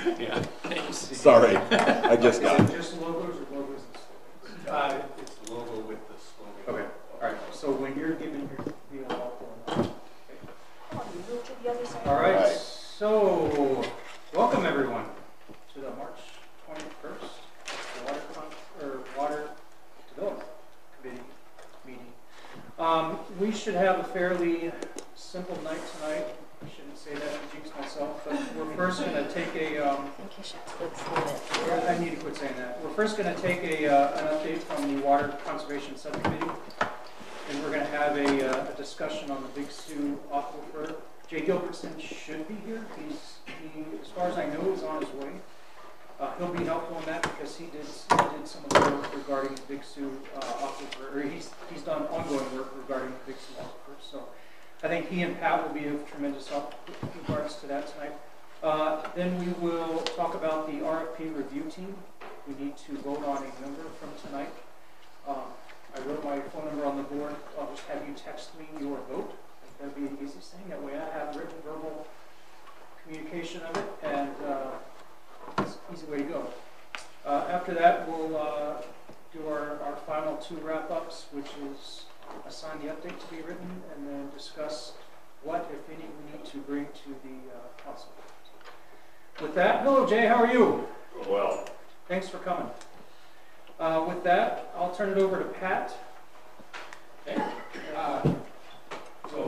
Yeah. Sorry, I just got Is it. it just logos or logos and slogans? It's the logo with the slogan. Okay, all right, so when you're giving your deal, I'll pull them up. All right, Right. so welcome everyone to the March 21st Water Development Committee meeting. We should have a fairly simple night tonight. I shouldn't say that to jinx myself, but we're first going to take a. I think you should quit saying it. I need to quit saying that. We're first going to take an update from the Water Conservation Subcommittee, and we're going to have a discussion on the Big Sioux Aquifer. Jay Gilbertson should be here. He, as far as I know, is on his way. He'll be helpful in that because he did some of the work regarding the Big Sioux Aquifer, or he's done ongoing work regarding the Big Sioux Aquifer. So I think he and Pat will be of tremendous help in regards to that tonight. Then we will talk about the RFP review team. We need to vote on a number from tonight. I wrote my phone number on the board. I'll just have you text me your vote. That'd be the easiest thing. That way I have written verbal communication of it, and it's an easy way to go. After that, we'll do our final two wrap-ups, which is assign the update to be written, and then discuss what, if any, we need to bring to the council. With that, hello Jay, how are you? Well, Thanks for coming. With that, I'll turn it over to Pat. Okay. So,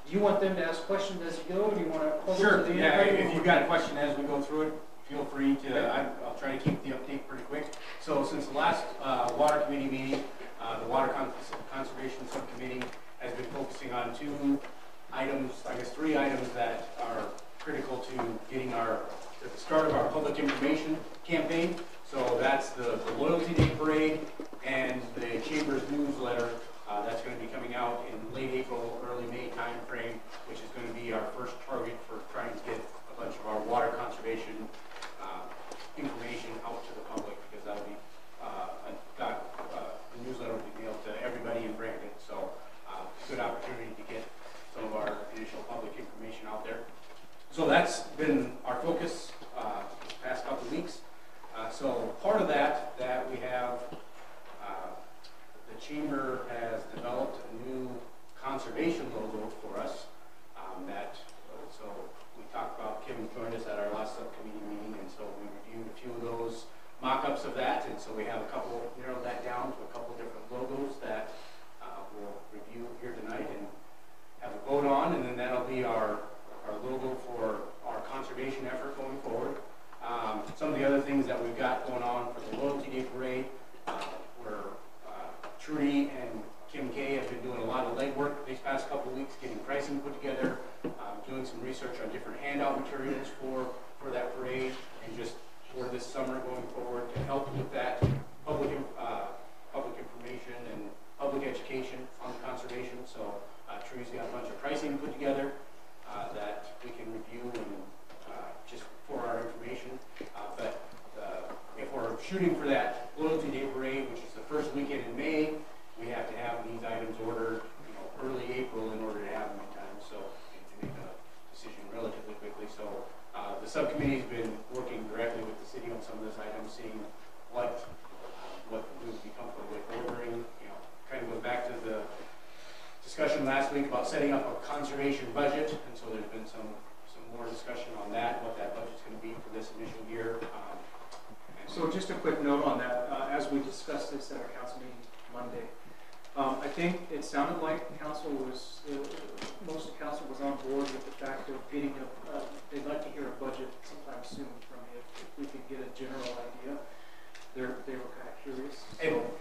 Do you want them to ask questions as you go, or do you want to hold sure, it to the yeah, end? if you've got a question as we go through it, feel free to, I'll try to keep the update pretty quick. So since the last Water Committee meeting, the Water Conservation Subcommittee has been focusing on two items, I guess 3 items that are critical to getting at the start of our public information campaign. So that's the Loyalty Day Parade and the Chamber's newsletter. That's going to be coming out in late April, early May time frame, which is going to be our first target for trying to get a bunch of our water conservation information out to the public, because that'll be the newsletter will be mailed to everybody in Brandon. So good opportunity to get some of our initial public information out there. So that's been our focus this past couple of weeks. So part of that we have, the Chamber has developed a new conservation logo for us. So we talked about, Kim joined us at our last subcommittee meeting, and so we reviewed a few of those mock-ups of that, and so we have narrowed that down to a couple different logos that we'll review here tonight and have a vote on, and then that'll be our logo for our conservation effort going forward. Some of the other things that we've got going on for the Loyalty Day Parade, where Trudy and Kim K have been doing a lot of legwork these past couple of weeks, getting pricing put together, doing some research on different handout materials for that parade, and just for this summer going forward to help with that public information and public education on conservation. So Trudy's got a bunch of pricing put together that we can review and just for our information. But if we're shooting for that Loyalty Day Parade, which is the first weekend in May, we have to have these items ordered, early April in order to have them in time. So to make a decision relatively quickly. So the subcommittee's been working directly with the city on some of those items, seeing what we would be comfortable with ordering. Kind of goes back to the discussion last week about setting up a conservation budget, and so there's been some more discussion on that, what that budget's going to be for this initial year. So just a quick note on that, as we discussed this at our council meeting Monday, I think it sounded like council was, most of council was on board with the fact of getting they'd like to hear a budget sometime soon from you, if we could get a general idea. They were kind of curious.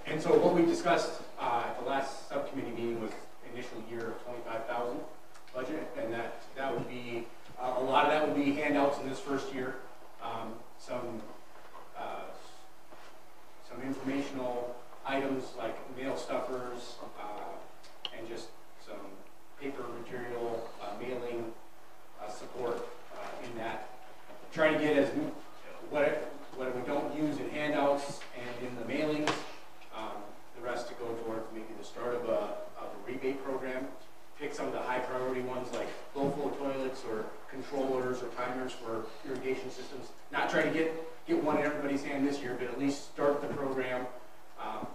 And so what we discussed at the last subcommittee meeting was initial year of 25,000 budget, and that would be a lot of that would be handouts in this first year, some informational items like mail stuffers, and just some paper material, mailing support in that. Trying to get as what we don't use in handouts and in the mailings, the rest to go towards maybe the start of a rebate program. Pick some of the high priority ones like low flow toilets or control controllers or timers for irrigation systems. Not trying to get one in everybody's hand this year, but at least start the program.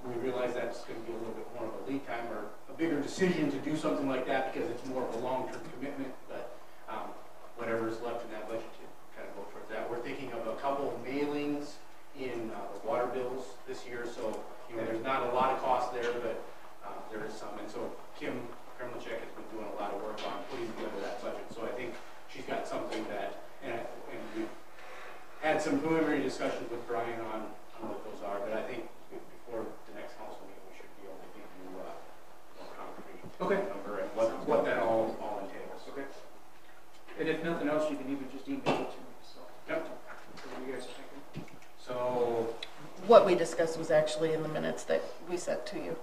We realize that's going to be a little bit more of a lead time or a bigger decision to do something like that because it's more of a long-term commitment, but whatever is left in that budget to kind of go towards that. We're thinking of a couple of mailings in the water bills this year, so there's not a lot of cost there, but there is some. And so Kim Kremlicek has been doing a lot of work on putting together that budget. So I think she's got something that, and we've had some preliminary discussions with Brian on what those are, but I think before the next council meeting, we should be able to give you a more concrete number and what that all entails. Okay. And if nothing else, you can even just email it to me. So, yep. So what are you guys thinking? So What we discussed was actually in the minutes that we sent to you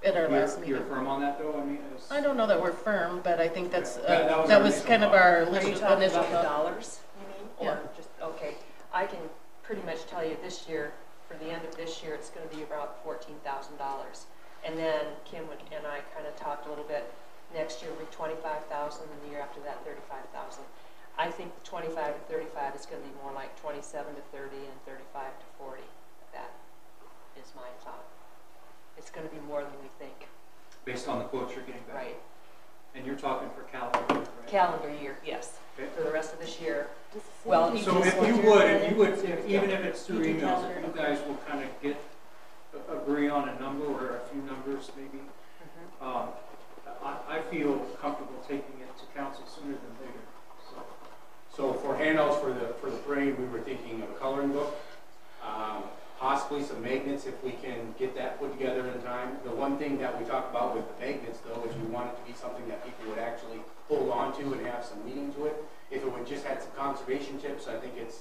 at our last meeting. You're firm on that, though? I mean, I don't know that we're firm, but I think that's, That was that our was initial kind of thought. our Are you initial talking about the thought. dollars, you mean? Yeah. Or just, okay. I can pretty much tell you this year, for the end of this year, it's going to be about $14,000. And then Kim and I kind of talked a little bit. Next year will be $25,000, and the year after that, $35,000. I think the 25 to 35 is going to be more like 27 to 30 and 35 to 40. That is my thought. It's going to be more than we think. based on the quotes you're getting back. Right. And you're talking for calendar year, right? Calendar year, yes. Okay. For the rest of this year. Well, So if you would, even if it's through You do emails, calendar. if you guys will kind of agree on a number or a few numbers maybe, I feel comfortable taking it to council sooner than later. So for handouts for the parade, we were thinking of a coloring book, possibly some magnets if we can get that put together in time. The one thing that we talked about with the magnets though is we want it to be something that people would actually hold on to and have some meaning to it. If it would just had some conservation tips, I think it's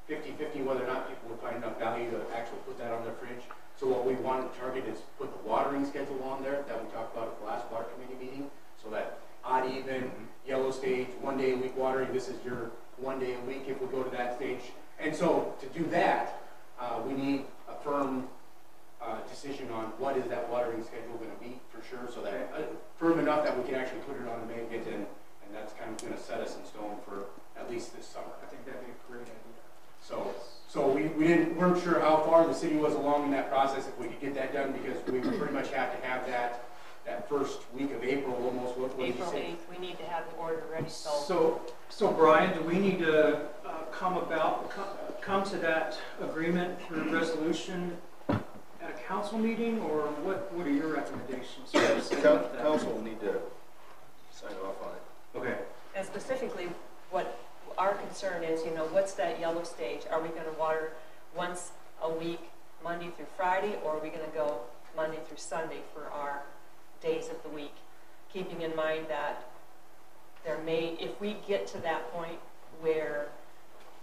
50-50 whether or not people would find enough value to actually put that on their fridge. So what we wanted to target is put the watering schedule on there that we talked about at the last water committee meeting, so that odd even, yellow stage, 1 day a week watering, this is your 1 day a week if we go to that stage. And so to do that, we need a firm decision on what is that watering schedule going to be for sure, so that firm enough that we can actually put it on the magnet, and that's kind of going to set us in stone for at least this summer. I think that'd be a great idea. So we weren't sure how far the city was along in that process, if we could get that done, because we would pretty much have to have that first week of April almost. What did you April say? 8th, we need to have the order ready, so. So Brian, do we need to come to that agreement through resolution at a council meeting, or what are your recommendations? Council will need to sign off on it. Okay. And specifically, what our concern is, what's that yellow stage? Are we going to water once a week, Monday through Friday, or are we going to go Monday through Sunday for our days of the week? Keeping in mind that if we get to that point where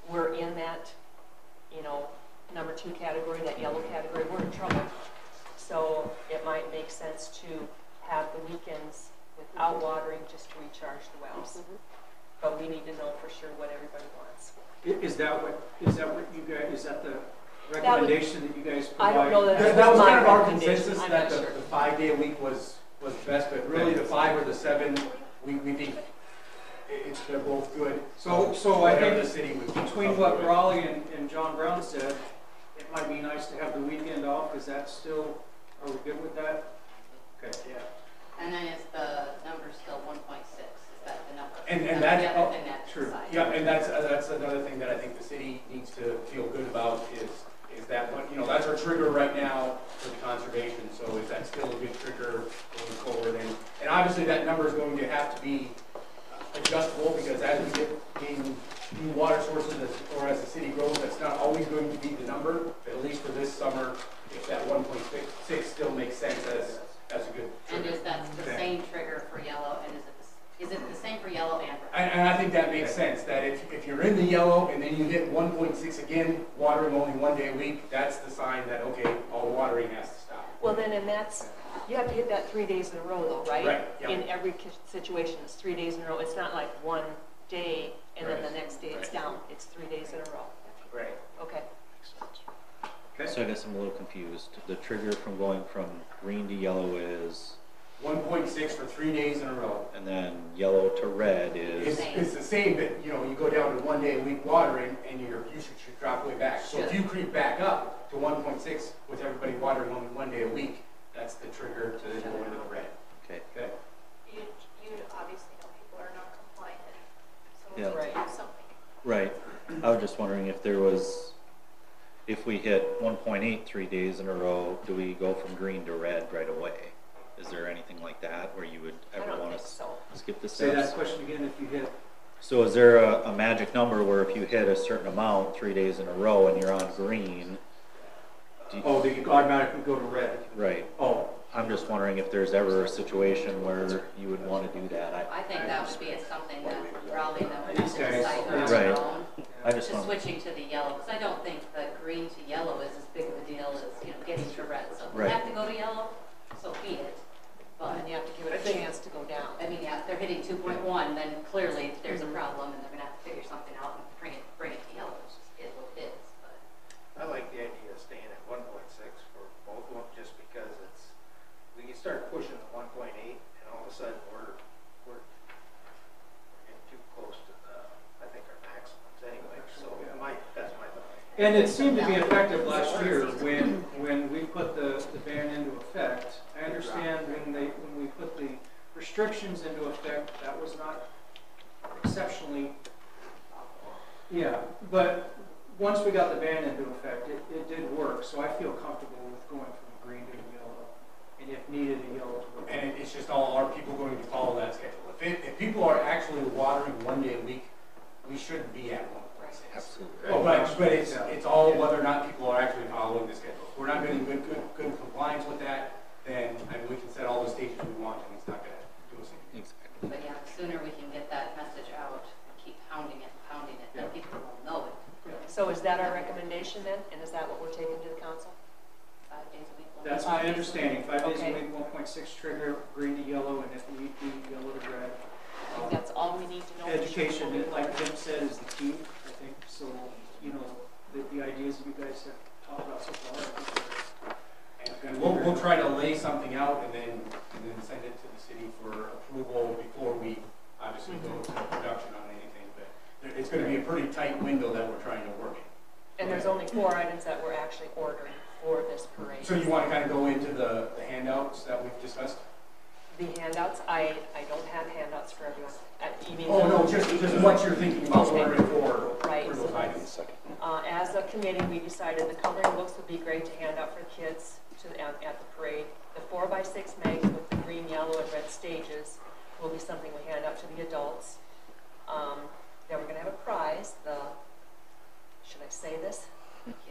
we're in that, number 2 category, that yellow category, we're in trouble. So it might make sense to have the weekends without watering just to recharge the wells. But we need to know for sure what everybody wants. Is that the recommendation that you guys provide? I don't know that. That was my kind of our recommendation. consensus, I'm that not the sure. 5 day a week was best, but really the 5 or the 7, we think they're both good. So I whatever think the city would between what Raleigh and John Brown said, it might be nice to have the weekend off. Is that still, are we good with that? Okay. Yeah. And then is the number still 1.6? Is that the number? And that's that's the other thing that's true. decided. Yeah, and that's another thing that I think the city needs to feel good about is that one, that's our trigger right now for the conservation. So is that still a good trigger going forward? And obviously that number is going to have to be adjustable, because as we gain new water sources, or as the city grows, that's not always going to be the number. But at least for this summer, if that 1.6 still makes sense as a good And trigger. is that the same trigger for yellow, and is it the same for yellow and for? And I think that makes sense, that if you're in the yellow and then you hit 1.6 again, watering only 1 day a week, that's the sign that, okay, all watering has to stop. Well, then, and you have to hit that 3 days in a row, though, right? Right, yep. In every situation, it's 3 days in a row. It's not like 1 day and then the next day it's down. It's 3 days in a row. Right. Okay. Okay. So I guess I'm a little confused. The trigger from going from green to yellow is 1.6 for 3 days in a row. And then yellow to red is, It's the same, but you know, you go down to 1 day a week watering and your usage should drop way back. So if you creep back up to 1.6 with everybody watering only 1 day a week, that's the trigger to go into the red. okay. Okay. You obviously know people are not compliant, so we Yeah. need to Right. do something. Right. I was just wondering if there was, if we hit 1.8 3 days in a row, do we go from green to red right away? Is there anything like that where you would I ever don't want think to so. skip the Say steps? that question again if you hit. So is there a magic number where if you hit a certain amount 3 days in a row and you're on green, do you, Oh, that you automatically go to red. right? Oh, I'm just wondering if there's ever a situation where you would want to do that. I think that would be something that probably the These message guys- site on Right. their own. I just Just want, switching to the yellow, because I don't think that green to yellow is as big of a deal as, getting to red. So if we Right. have to go to yellow, so be it. But, And you have to give it a chance to go down. I mean, yeah, if they're hitting 2.1, then clearly there's a problem and they're gonna have to figure something out and bring it to yellow, which is what it is, but. I like the idea of staying at 1.6 for both of them, just because we can start pushing the 1.8, and all of a sudden we're getting too close to I think our maximums anyway, so that's my thought. and it seemed to be effective last year when we put the ban into effect. I understand when we put the restrictions into effect, that was not exceptionally, yeah, but once we got the ban into effect, it did work, so I feel comfortable with going from green to yellow, and if needed, a yellow to red. And it's just all, are people going to follow that schedule? If people are actually watering 1 day a week, we shouldn't be at 1.6. absolutely. Oh, but it's all whether or not people are actually following the schedule. If we're not getting good compliance with that, then we can set all the stages we want, and it's not going to do us anything. Exactly. But yeah, the sooner we can get that message out and keep pounding it, then people will know it. So is that our recommendation then? And is that what we're taking to the council? 5 days a week. That's my understanding, 5 days a Okay. week, 1.6 trigger, green to yellow, and if need be, yellow to red. I think that's all we need to know. Education, like Tim said, is the key, I think, so, the ideas that you guys have talked about so far, I think And we'll try to lay something out and then send it to the city for approval before we obviously go to production on anything. But it's going to be a pretty tight window that we're trying to work in. And there's only 4 items that we're actually ordering for this parade. So you want to kind of go into the handouts that we've discussed? The handouts, I don't have handouts for everyone. You mean Oh, no, just what you're thinking about Okay. ordering for Right. those items. As a committee, we decided the coloring books would be great to hand out for kids at the parade. The 4x6 mags with the green, yellow, and red stages will be something we hand out to the adults. Then we're going to have a prize. Should I say this?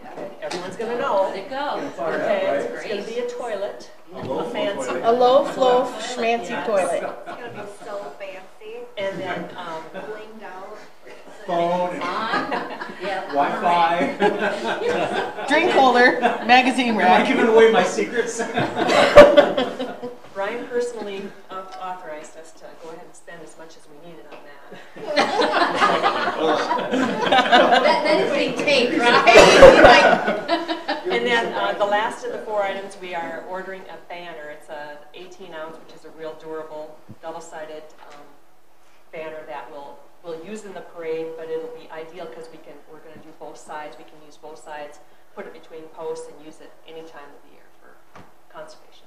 Yeah. Everyone's going to know. Let it go. Fire Okay, up, it's going to be a toilet, A low fancy. toilet. A low-flow schmancy Yes. toilet. It's gonna be so fancy, And then blinged out. Phone and Yeah. Wi-Fi. Drink holder, magazine Am I rack. giving away my secrets? Brian personally authorized us to go ahead and spend as much as we needed on that. That is being taped, right? And then the last of the 4 items, we are ordering a banner. It's a 18 ounce, which is a real durable, double-sided banner that we'll use in the parade, but it'll be ideal because we're going to do both sides. We can use both sides, put it between posts, and use it any time of the year for conservation.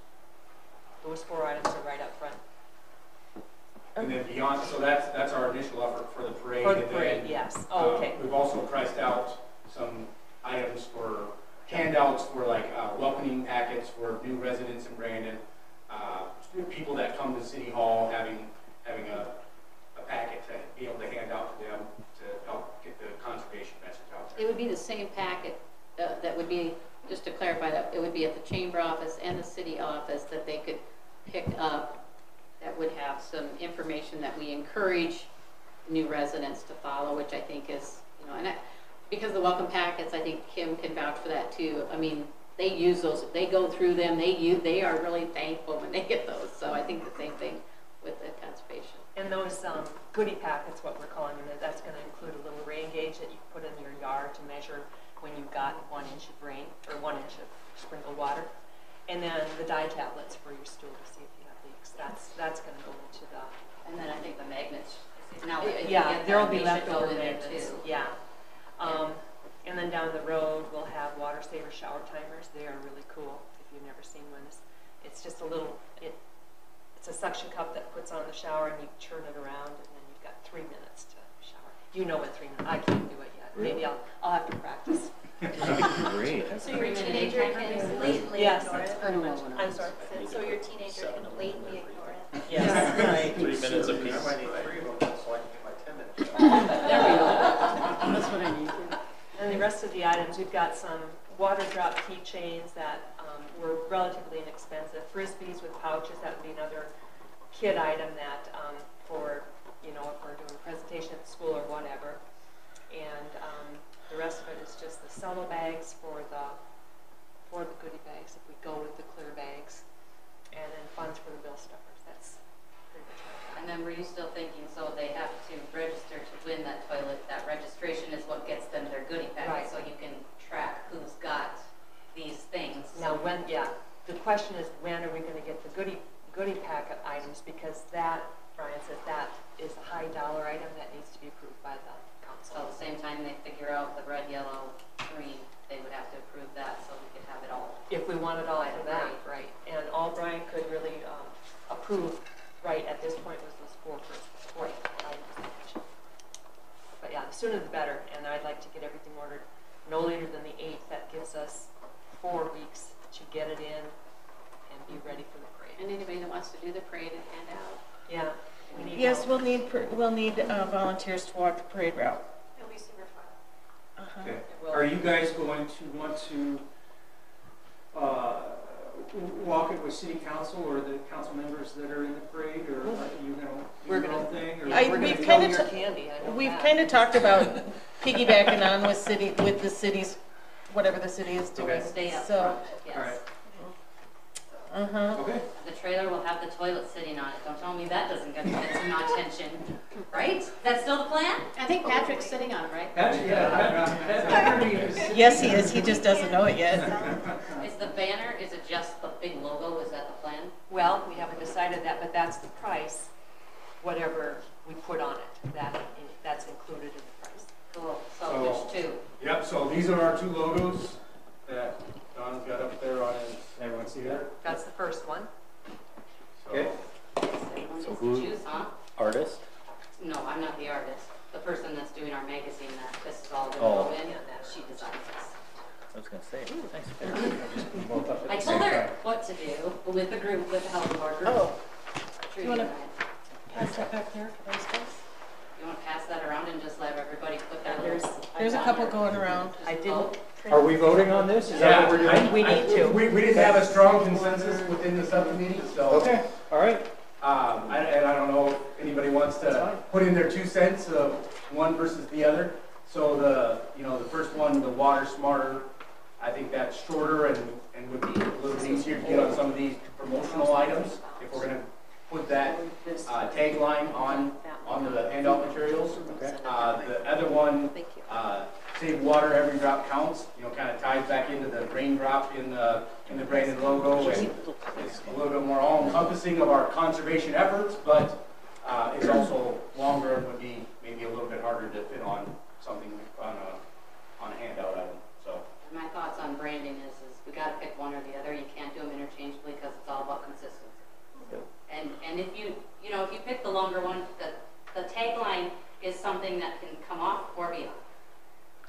Those 4 items are right up front. And then beyond, so that's our initial effort for the parade. For the And parade, then, yes. Oh, okay. We've also priced out some items for handouts for like welcoming packets for new residents in Brandon, people that come to City Hall having a packet to be able to hand out to them to help get the conservation message out there. It would be the same packet that would be, just to clarify that, it would be at the chamber office and the city office that they could pick up, that would have some information that we encourage new residents to follow, which I think is, because the welcome packets, I think Kim can vouch for that too. I mean, they use those, they go through them, they are really thankful when they get those. So I think the same thing with the conservation. And those goodie packets, what we're calling them, that's going to include a little rain gauge that you put in your yard to measure when you've got 1 inch of rain, or 1 inch of sprinkled water. And then the dye tablets for your stool to see if you have leaks. that's gonna go into the, And then I think the magnets, now if you yeah, get there'll them, be they should leftover go in there magnets, too. yeah. And then down the road, we'll have water saver shower timers. They are really cool if you've never seen one. It's just a little, it's a suction cup that puts on the shower and you turn it around and then you've got 3 minutes to shower. You know what 3 minutes, I can't do it yet. Maybe I'll have to practice. Great. So your 3-minute teenager timer, can basically? blatantly Yes, ignore that's it. pretty much, I'm sorry. So your teenager can blatantly ignore it. Yes, right. 3 minutes I apiece. might need 3 of them so I can get my 10-minute. There we go. That's what I need. And the rest of the items, we've got some water drop keychains that were relatively inexpensive. Frisbees with pouches, that would be another kid item that for, you know, if we're doing a presentation at school or whatever. And the rest of it is just the cello bags for the goodie bags, if we go with the clear bags. And then funds for the bill stuffers. That's pretty much what I've got. And then were you still thinking, so they have to register to win that toilet, that registration is what gets them their goodie Right. packet, so you can track who's got these things. Now, when, yeah, the question is, when are we gonna get the goodie packet items? Because that, Brian says, that is a high dollar item that needs to be approved by the So council. at the same time they figure out the red, yellow, green, they would have to approve that, so we could have it all. If we want it all for that, right. And all Brian could really approve, right, at this point was those four items I mentioned. But yeah, the sooner the better, and I'd like to get everything ordered no later than the 8th. That gives us 4 weeks to get it in and be ready for the parade. And anybody that wants to do the parade and hand out. Yeah, we need Yes, help. we'll need volunteers to walk the parade route. It'll be super fun. Uh-huh. Okay. We'll- Are you guys going to want to walk it with city council or the council members that are in the parade, or are you gonna do We're your own gonna- thing? Or Yeah, we're we've gonna kinda throw your t- candy, I know We've that. kind of talked about piggybacking on with the cities, whatever the city is doing. Okay. Stay up So, front, All right. yes. uh-huh. Okay. The trailer will have the toilet sitting on it, don't tell me that doesn't get some attention, right? That's still the plan? I think Patrick's sitting on it, right? Yes, he is. He just doesn't know it yet. Is the banner, is it just the big logo, is that the plan? Well, we haven't decided that, but that's the price, whatever we put on it, that's included in the price. Cool, so So- which two? Yep, so these are our 2 logos that Don's got up there on his, Everyone see that? That's the first one. so. Okay. Everyone So gets who- to choose, huh? Artist? No, I'm not the artist. The person that's doing our magazine that this is all gonna Oh. go in, she designs this. I was gonna say, thanks. Both up at I the told same her time. what to do with the group, with the help of our group. Oh, Trudy you wanna- and I. pass that back there for those guys. You wanna pass that around and just let everybody put their There's- little. There's a couple going around. I didn't. Are we voting on this? Is that what we're doing? We need to. We didn't have a strong consensus within the subcommittee, so. Okay, all right. And I don't know if anybody wants to put in their 2 cents of one versus the other. So the first one, the water smarter, I think that's shorter and would be a little bit easier to get on some of these promotional items. If we're gonna put that tagline on the handout materials. Okay. The other one, save water, every drop counts, kind of ties back into the raindrop in the Brandon logo, and it's a little bit more all-encompassing of our conservation efforts, but it's also longer and would be maybe a little bit harder to fit on something on a handout item, so. My thoughts on branding is we gotta pick one or the other. You can't do them interchangeably because it's all about consistency. And if you pick the longer one, the tagline is something that can come off or be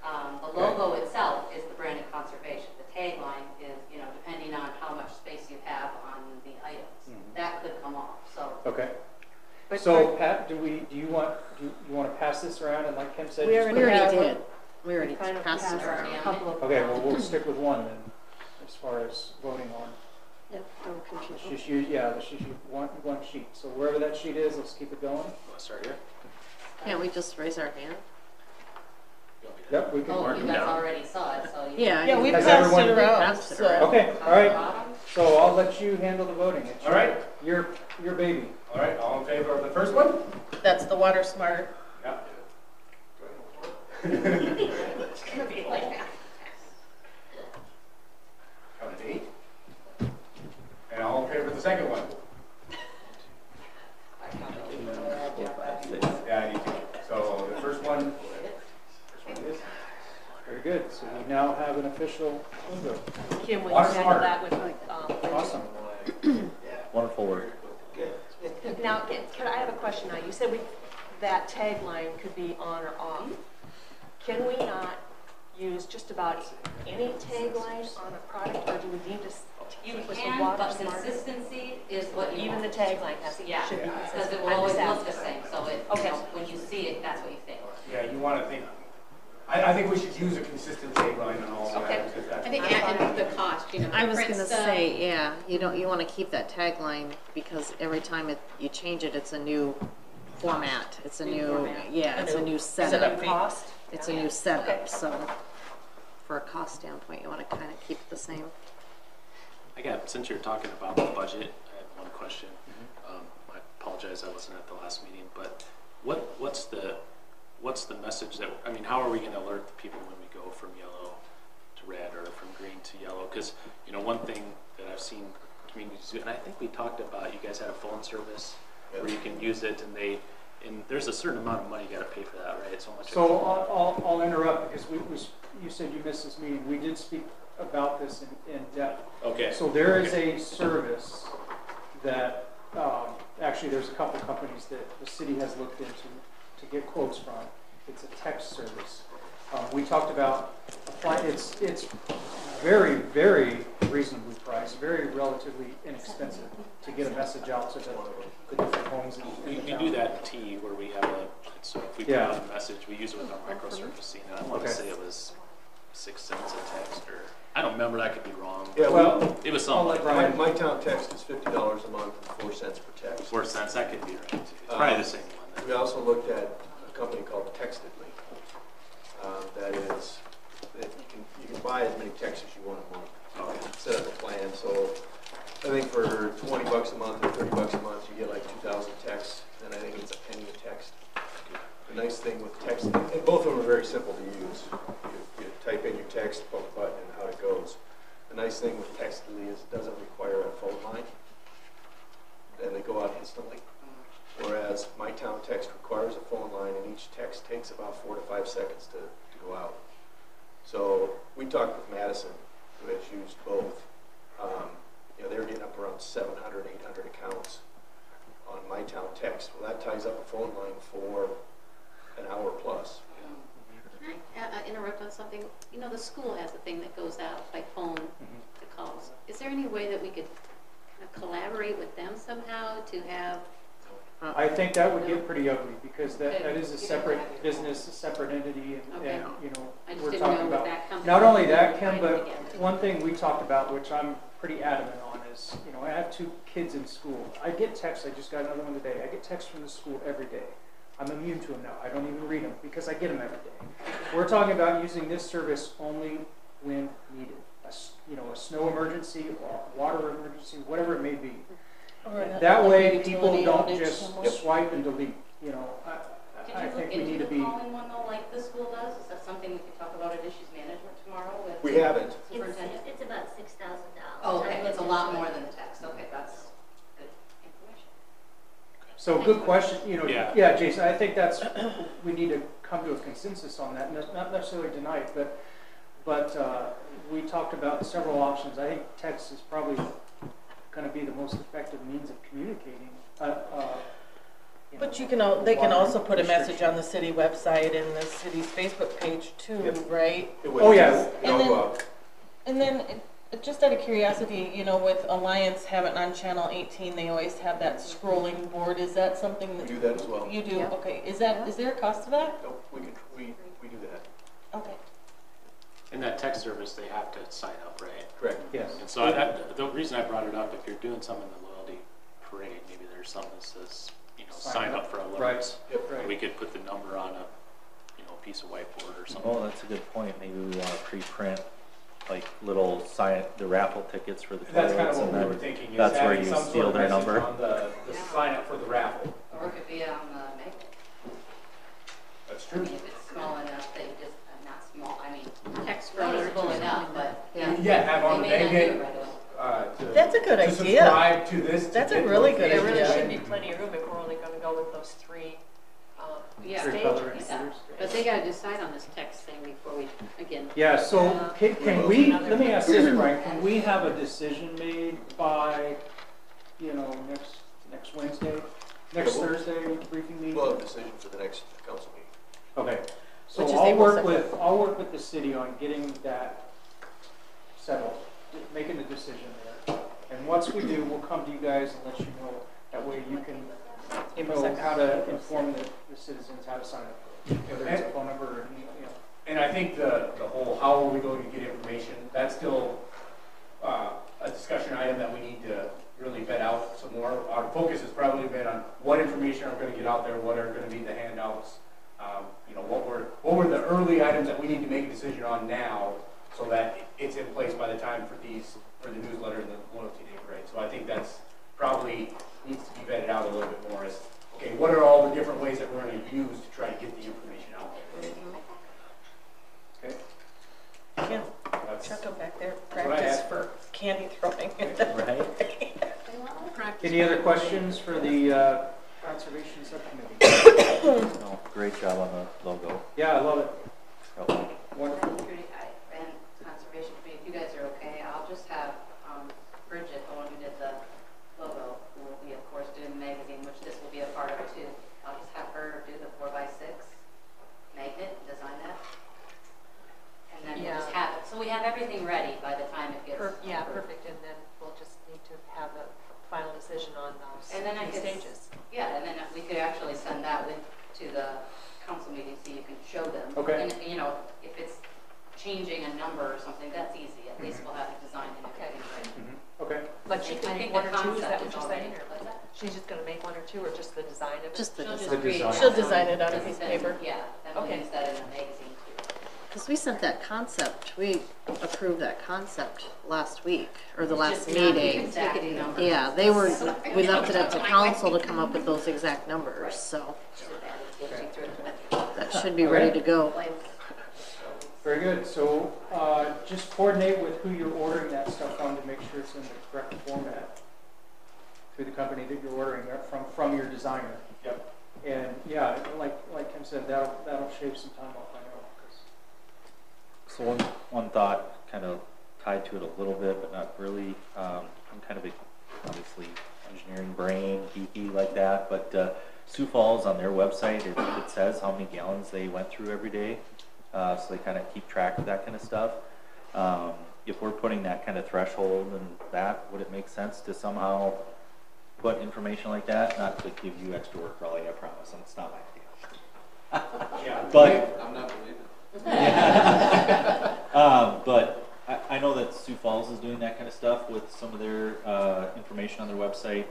on. The logo itself is the Brandon Conservation. The tagline is, depending on how much space you have on the items, that could come off, so. Okay. But So Pat, do you want to pass this around, and like Kim said? We just- already have did. one. We already kind of passed it passed around. a couple of. Okay, well, we'll stick with one then, as far as voting on. Yep, don't confuse Just use, just use one sheet. So wherever that sheet is, let's keep it going. Let's start here. Can't we just raise our hand? Yep, we can Oh, mark you them guys down. already saw it, so you. Yeah, we Has passed everyone- it around, Passed it so. around. Okay, all right. Bottom? So I'll let you handle the voting. It's All right. Your baby. All right, all in favor of the first one? That's the water smarter. Yeah. It's gonna be like that. Count at 8. And all in favor of the second one? now have an official logo. Kim, will you Water handle smart. that with, Lindsay? Awesome. Wonderful work. Now, I have a question now. You said that tagline could be on or off. Can we not use just about any tagline on a product, or do we need to You keep with the can, water but smart? consistency is what you Even want. the tagline has to, Yeah, should be because consistent. it will I'm always just look the asking. same, so it, Okay. when you see it, that's what you think. Yeah, you want to think, I think we should use a consistent tagline on all of Okay. that. because that's- I think, and the cost, you know. I was print gonna stuff. say, yeah, you want to keep that tagline because every time you change it, it's a new format. It's a New new, format. yeah, it's a new Is it setup. a cost? It's a Yeah. new Okay. setup, so for a cost standpoint, you want to kind of keep it the same. Since you're talking about the budget, I have one question. I apologize, I wasn't at the last meeting, but what's the message that, I mean, how are we gonna alert the people when we go from yellow to red or from green to yellow? Because, you know, one thing that I've seen communities do, and I think we talked about, you guys had a phone service where you can use it, and there's a certain amount of money you gotta pay for that, right? So much. So I'll interrupt because you said you missed this meeting. We did speak about this in depth. Okay. So there is a service that, actually there's a couple companies that the city has looked into to get quotes from. It's a text service. We talked about it's very, very reasonably priced, very relatively inexpensive to get a message out to the different homes in We the town. do that in T where we have so if we put out a message, we use it with our microservicing, and I want to Okay. say it was 6 cents a text, or, I don't remember, I could be wrong. Yeah, Well, It was I'll something let like that. Brian. my town text is $50 a month and 4 cents per text. 4 cents, that could be right, too. It's probably the same one. We also looked at a company called Textedly. That is, that you can buy as many texts as you want a month. Okay. Set up a plan, so I think for $20 a month or $30 a month, you get like 2,000 texts, and I think it's a penny a text. The nice thing with text, and both of them are very simple to use. You type in your text, poke a button, and out it goes. The nice thing with Textedly is it doesn't require a phone line, and they go out instantly. Whereas My Town Text requires a phone line, and each text takes about 4 to 5 seconds to go out. So we talked with Madison, who has used both. They were getting up around 700, 800 accounts on My Town Text. Well, that ties up a phone line for an hour plus. Can I interrupt on something? You know, the school has a thing that goes out by phone to calls. Is there any way that we could kind of collaborate with them somehow to have? I think that would get pretty ugly because that Okay. is a You don't separate have it. business, a separate entity, Okay. and you know, I just we're didn't talking know about. what that company. Not only that, was Kim, trying to but get. one thing we talked about, which I'm pretty adamant on, is, you know, I have 2 kids in school. I get texts, I just got another one today. I get texts from the school every day. I'm immune to them now. I don't even read them because I get them every day. We're talking about using this service only when needed. A snow emergency, or water emergency, whatever it may be. That way, people don't just swipe and delete. You know, I think we need to Did be. you look into the calling one though, like the school does? Is that something we could talk about at issues management tomorrow with? We haven't. Superintendent? It's about $6,000. Oh, okay, it's a lot more than the text. Okay, that's good information. So good question, you know, Yeah. yeah, Jason, I think that's, we need to come to a consensus on that, not necessarily tonight, but we talked about several options. I think text is probably going to be the most effective means of communicating. But they can also put a message on the city website and the city's Facebook page too, Yep. right? It would. Oh, yeah. It all go out. And then, just out of curiosity, you know, with Alliance having on Channel 18, they always have that scrolling board. Is that something We that do that as well. you do? Yeah. Okay, is there a cost to that? Nope, we do that. Okay. In that text service, they have to sign up, right? Correct. Yes. And so the reason I brought it up, if you're doing something in the loyalty parade, maybe there's something that says, you know, sign up for alerts. Right. Yep. Right. We could put the number on a, you know, piece of whiteboard or something. Oh, that's a good point. Maybe we want to pre-print like little the raffle tickets for the That's kind of toilets, what and we then were thinking, is that's where having you some sort steal of their message number. on the sign up for the raffle. Or it could be on the magnet. That's I true. mean, if it's small enough, they just, not small, I mean, text noticeable enough, but. Yeah, have on the They may not do magnet, it right away. That's a good to idea. subscribe to this. to That's a get really good There notifications really idea. should when- be plenty of room if we're only gonna go with those 3 Yeah. Three color stage. indicators. But they gotta decide on this text thing before we, again, Yeah, so can we, let me ask this, Brian, can we have a decision made by, you know, next Wednesday? Next Yeah, Thursday briefing meeting? We'll have a decision for the next council meeting. Okay, so Which is I'll April work 2nd. I'll work with the city on getting that settled, making the decision there. And once we do, we'll come to you guys and let you know, that way you can know how to inform the citizens how to sign up, whether it's a phone number or, you know. And I think the whole, how are we going to get information, that's still a discussion item that we need to really vet out some more. Our focus has probably been on what information are going to get out there, what are going to be the handouts, you know, what were the early items that we need to make a decision on now, so that it's in place by the time for the newsletter and the loyalty day parade. So I think that's probably needs to be vetted out a little bit more. As okay, what are all the different ways that we're going to use to try to get the information out there? Okay. Yeah, That's, Chuck back there, what I practice had. for candy throwing. Right? Any other questions for the conservation subcommittee? No, great job on the logo. Yeah, I love it. Oh, Wonderful. and Conservation Committee, if you guys are okay, I'll just have Bridget, the one who did the logo, who will be, of course, doing the magazine, which this will be a part of too. I'll just have her do the 4x6 magnet, design that. And then we'll just have it. So we have everything ready by the time it gets. Yeah, approved. perfect, and then we'll just need to have a final decision on those And then I key could- stages. Yeah, and then we could actually send that with to the council meeting so you can show them. Okay. And, you know, if it's changing a number or something, that's easy. At least we'll have it designed and everything ready. Okay. But she I can make think one the or two, is that concept what is you're already- saying? Or what's that? she's just gonna make one or two, or just the design of it? Just the She'll just design. create design. She'll design it out of and piece of then- paper. Yeah, then we'll Okay. use that in the magazine too. Because we sent that concept, we approved that concept last week, or the It's last just not the meeting. exact number. Yeah, we left it up to council to come up with those exact numbers, so that should be ready to go. Very good. So just coordinate with who you're ordering that stuff from to make sure it's in the correct format through the company that you're ordering that from your designer. Yep. And yeah, like Tim said, that'll shave some time off, I know. So one thought, kind of tied to it a little bit, but not really. I'm kind of a, obviously, engineering brain, geeky like that, but Sioux Falls on their website, it says how many gallons they went through every day. So they kind of keep track of that kind of stuff. If we're putting that kind of threshold and that, would it make sense to somehow put information like that? Not to give you extra work, Raleigh, I promise, and it's not my idea. Yeah. But I'm not believing. but I know that Sioux Falls is doing that kind of stuff with some of their information on their website.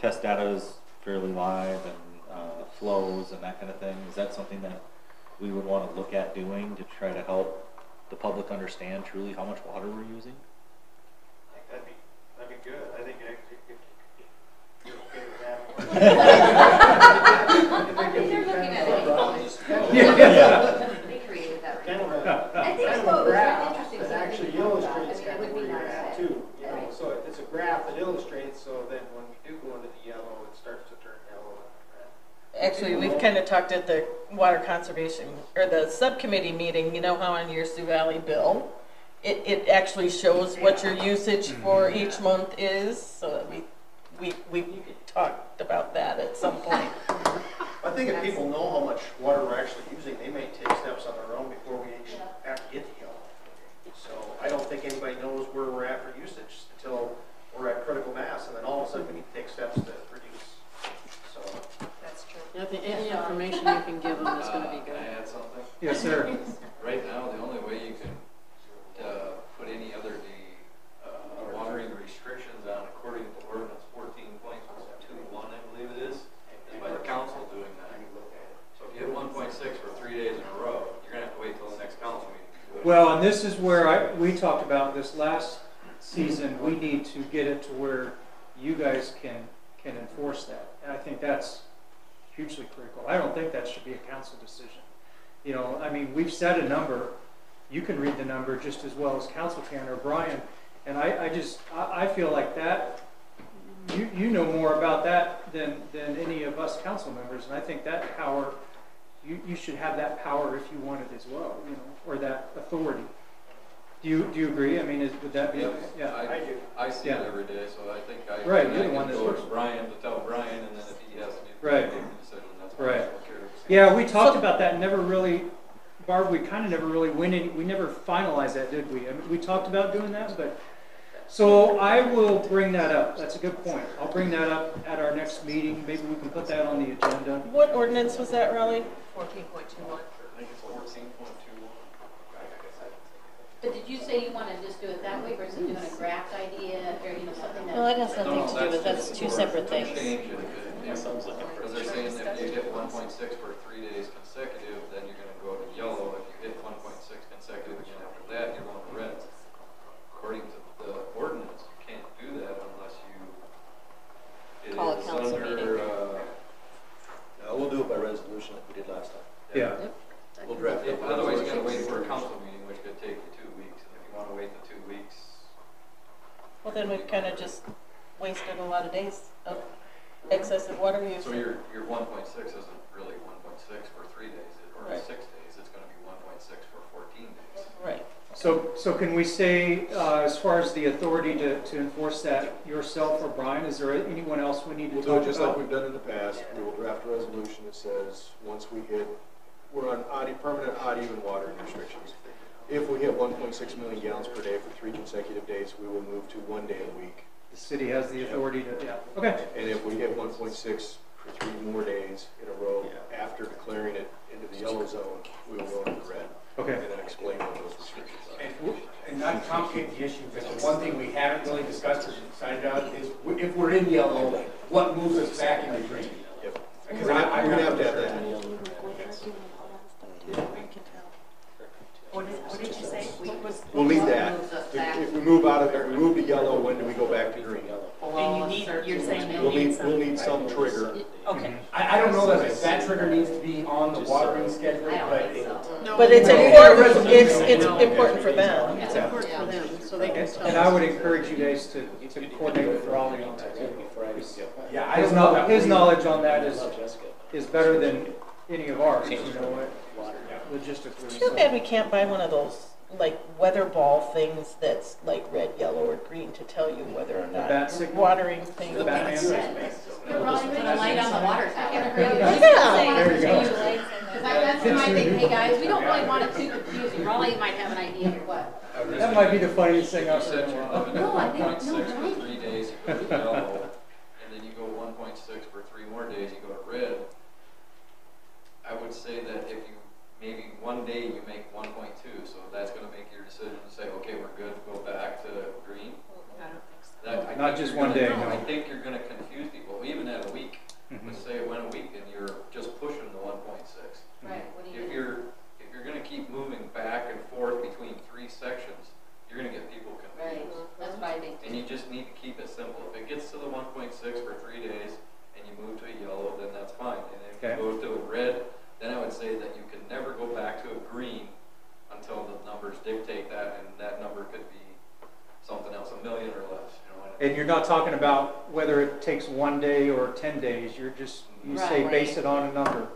Test data is fairly live and flows and that kind of thing. Is that something that we would want to look at doing to try to help the public understand truly how much water we're using? I think that'd be good. I think if you're okay with that. I think they're looking at it. Yeah. They created that. Kind of I think kind of so. a graph Interesting. that actually Something about that. illustrates I mean, kind it of would be where you're nice at to- too. You know, so it's a graph that illustrates. So then when we do go into the yellow, it starts to turn yellow and red. Actually, we've kind of talked at the water conservation, or the subcommittee meeting, you know how on your Sioux Valley bill, it actually shows what your usage for each month is, so that we talked about that at some point. I think if people know how much water we're actually using, they may take steps on their own before we actually have to get to yellow. So I don't think anybody knows where we're at for usage until we're at critical mass, and then all of a sudden we need to take steps to reduce. So That's true. Yeah, any information you can give them is gonna be Can good. I add something? Yes, sir. Right now, the only way you can put any other watering restrictions on according to ordinance 14.21, I believe it is by the council doing that. So if you hit 1.6 for 3 days in a row, you're gonna have to wait till the next council meeting to do it. Well, and this is where we talked about this last season. We need to get it to where you guys can enforce that. And I think that's hugely critical. I don't think that should be a council decision. You know, I mean, we've set a number. You can read the number just as well as council can or Brian. And I feel like that you know more about that than any of us council members, and I think that power, you should have that power if you want it as well, you know, or that authority. Do you agree? I mean, would that be? Yeah, I do. I see Yeah. it every day, so I think I Right, I you're the can one that go to works. Brian to tell Brian, and then if he has to Right. make a decision, that's fine. Right. I don't care. Yeah, we talked about that. Never really, Barb. We kind of never really went in. We never finalized that, did we? I mean, we talked about doing that, but so I will bring that up. That's a good point. I'll bring that up at our next meeting. Maybe we can put that on the agenda. What ordinance was that, Raleigh? 14.21. I think it's 14.21. But did you say you want to just do it that way versus doing a draft idea or, you know, something that? Well, that has nothing to do with, that's two separate things. Change it. Yeah, sounds like a Because they're saying if you hit 1.6 for 3 days consecutive, then you're gonna go to yellow. If you hit 1.6 consecutive again after that, you're going to red. According to the ordinance, you can't do that unless you. Call a is council under, meeting. No, we'll do it by resolution like we did last time. Yeah. We'll draft it. Otherwise, you gotta wait for a council meeting, which could take you 2 weeks. And if you wanna wait the 2 weeks, Well, then we've kind of just wasted a lot of days of excessive water use. so your 1.6 isn't really 1.6 for 3 days or Right. 6 days. It's gonna be 1.6 for 14 days. Right. So can we say, as far as the authority to enforce that, yourself or Brian? Is there anyone else we need to We'll talk do it just like about? we've done in the past. We will draft a resolution that says, once we hit, we're on permanent odd even water restrictions. If we hit 1.6 million gallons per day for 3 consecutive days, we will move to 1 day a week. The city has the authority to, yeah, okay. And if we hit 1.6 for 3 more days in a row, after declaring it into the yellow zone, we will go into the red. Okay. And then explain what those restrictions are. And not to complicate the issue, but the one thing we haven't really discussed or decided on is if we're in yellow, what moves us back into green? Yep. Because We're I'm gonna not have to have sure. that. What did you say? We'll need that. Moves us back. If we move out of there, we move to yellow, when do we go back to green? And you need, you're saying We'll you need we'll some. need some trigger. Okay. I don't know that trigger needs to be on the watering schedule, I don't but think so. But it's important, it's important for them. It's important for them, so they can tell And I us. would encourage you guys to coordinate with Raleigh on that too. yeah, I His don't know that. his knowledge on that is better than any of ours, you know, logistically. Too bad we can't buy one of those, like, weather ball things that's like red, yellow, or green to tell you whether or bat not signal? watering things. The Batman. You're probably putting a light on the water tower. Yeah. There you go. Because that's my thing, hey guys, we don't really want it too confusing. Raleigh might have an idea or what. That might be the funniest thing I've Set heard in your a while. limit No, I at think- 1.6 no, for 3 days, you go to yellow, and then you go 1.6 for 3 more days, you go to red. I would say that if you, maybe one day you make 1.2, so that's gonna make your decision to say, okay, we're good, go back to green. I don't think so. I Not think just you're one day, gonna- no. I think you're gonna confuse people, even at a week. Mhm. Let's say it went a week and you're just pushing the 1.6. Right, what do you If do? you're gonna keep moving back and forth between 3 sections, you're gonna get people Right, confused. that's what I think. And you just need to keep it simple. If it gets to the 1.6 for 3 days and you move to a yellow, then that's fine. And if Okay. you go to a red, then I would say that you can never go back to a green until the numbers dictate that, and that number could be something else, 1 million or less, you know. And you're not talking about whether it takes 1 day or 10 days, you're just, you say Right. base it on a number.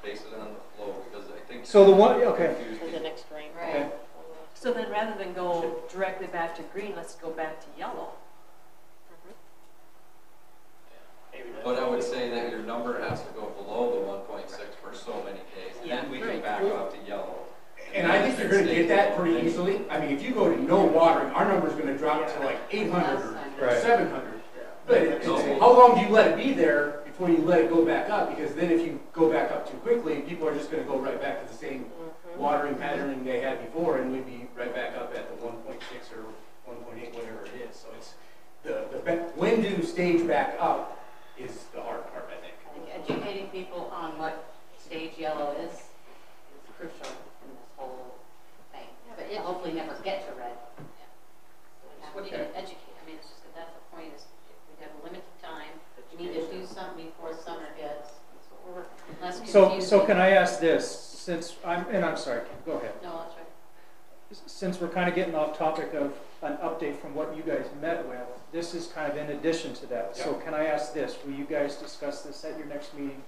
Base it on the flow, because I think. So the one, okay. confuse For the people. next rain. Right. So then rather than go directly back to green, let's go back to yellow. But I would say that your number has to go below the 1.6 for so many days, and then we can back off to yellow. And I think you're gonna get that pretty easily. I mean, if you go to no watering, our number's gonna drop to like 800 or Right. 700. But how long do you let it be there before you let it go back up? Because then if you go back up too quickly, people are just gonna go right back to the same watering pattern they had before, and we'd be right back up at the 1.6 or 1.8, whatever it is. So it's, when to stage back up is the hard part, I think. I think educating people on what stage yellow is crucial in this whole thing. But it hopefully never get to red. We have to educate, I mean, it's just that that's the point, is we have a limited time, we need to do something before summer hits. That's what we're working on. Less So confusing. can I ask this, since I'm sorry, go ahead. No, that's right. since we're kind of getting off topic of an update from what you guys met with, this is kind of in addition to that. So can I ask this, will you guys discuss this at your next meeting?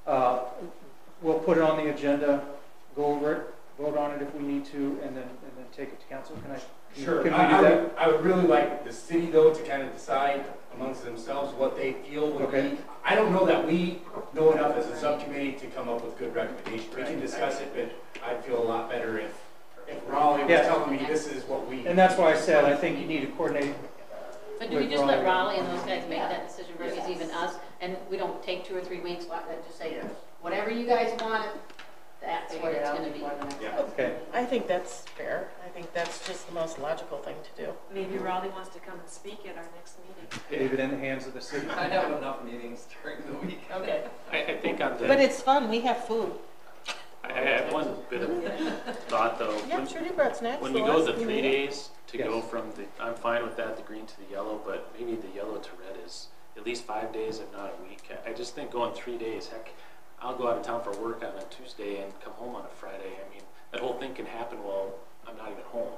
We'll put it on the agenda, go over it, vote on it if we need to, and then take it to council. Can I? Sure. Can we do that? I would really like the city, though, to kind of decide amongst themselves what they feel would be. I don't know that we know enough as a subcommittee to come up with good recommendations. We can discuss it, but I'd feel a lot better if Raleigh was telling me this is what we... And that's why I said I think you need to coordinate. But do we just let Raleigh and those guys make that decision versus even us? And we don't take 2 or 3 weeks, just say, whatever you guys want, that's what it's gonna be. Okay. I think that's fair. I think that's just the most logical thing to do. Maybe Raleigh wants to come and speak at our next meeting. Leave it in the hands of the city. I have enough meetings during the week. Okay. I think on the. But it's fun. We have food. I have one bit of thought though. Yeah, sure, you brought snacks. When we for go us. the 3 You need it. days to go from the, I'm fine with that, the green to the yellow, but maybe the yellow to red is at least 5 days, if not a week. I just think going 3 days, heck, I'll go out of town for work on a Tuesday and come home on a Friday. I mean, that whole thing can happen while I'm not even home.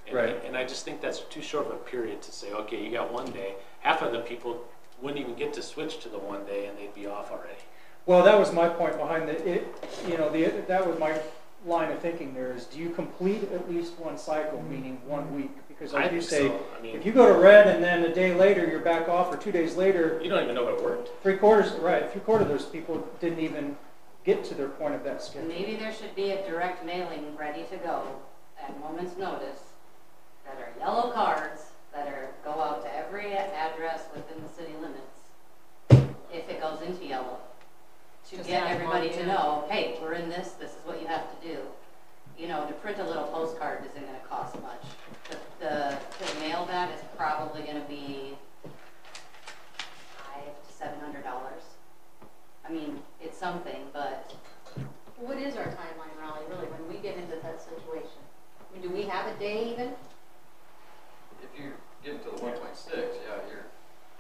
And, Right. And I just think that's too short of a period to say, okay, you got 1 day. Half of the people wouldn't even get to switch to the 1 day and they'd be off already. Well, that was my point behind that was my line of thinking there is, do you complete at least one cycle, meaning 1 week? Because like you say, I mean, if you go to red and then a day later you're back off, or 2 days later, you don't even know it worked. three-quarters of those people didn't even get to their point of that schedule. Maybe there should be a direct mailing ready to go at moment's notice that are yellow cards that go out to every address within the city limits if it goes into yellow. To Just get add everybody one, to know, hey, we're in this is what you have to do. You know, to print a little postcard isn't going to cost much. To mail that is probably going to be $500 to $700. I mean, it's something, but what is our timeline, Raleigh, really, when we get into that situation? I mean, do we have a day even? If you get into the 1.6,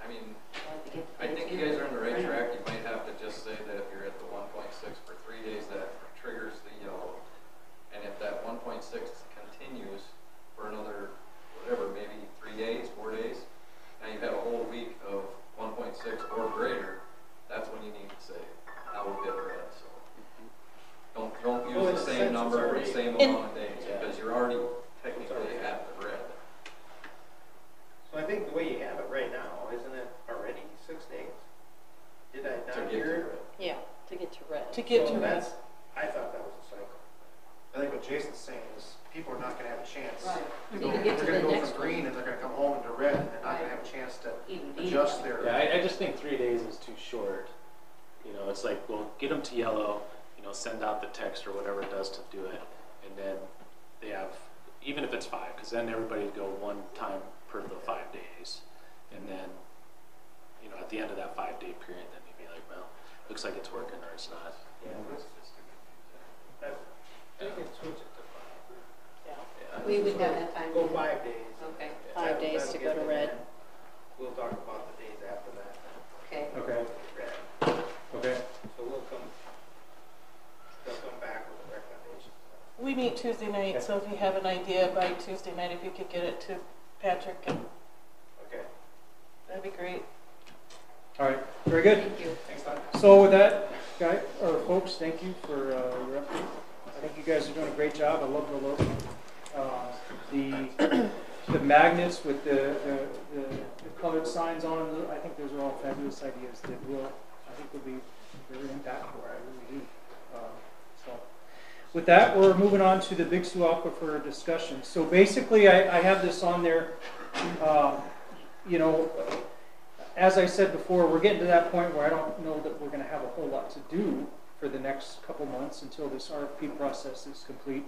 I think you guys are on the right track. You might have to just say that if you're at the 1.6 for 3 days, that triggers the yellow. And if that 1.6 continues for another, whatever, maybe 3 days, 4 days, now you've had a whole week of 1.6 or greater, that's when you need to say, now we'll get red. So don't use the same number for the same amount of days, because you're already technically at the red. So I think the way you have it right now, isn't it already 6 days? Did I not hear it? Yeah, to get to red. To get to red. I thought that was a cycle. I think what Jason's saying is people are not going to have a chance. Right. To We go, need to get to they're going the to go next from green and they're going to come home into red, and they're not going to have a chance to adjust their. Yeah, I just think 3 days is too short. You know, it's like, well, get them to yellow, you know, send out the text or whatever it does to do it, and then they have, even if it's 5, because then everybody would go 1 time per the 5 days, and then, you know, at the end of that 5 day period, then you'd be like, well, looks like it's working or it's not. I think it's switch it to 5. We would have that time. Go 5 days. Okay. 5 days to go to red. We'll talk about the days after that. Okay. Okay. Red. Okay. So they'll come back with a recommendation. We meet Tuesday night, so if you have an idea by Tuesday night, if you could get it to Patrick, and Okay. that'd be great. All right. Very good. Thank you. Thanks, Todd. So with that, folks, thank you for your update. I think you guys are doing a great job. I love the logo. The magnets with the colored signs on them, I think those are all fabulous ideas that I think will be very impactful. I really do. So with that, we're moving on to the Big Sioux Aquifer discussion. So basically, I have this on there. You know, as I said before, we're getting to that point where I don't know that we're going to have a whole lot to do for the next couple months until this RFP process is complete.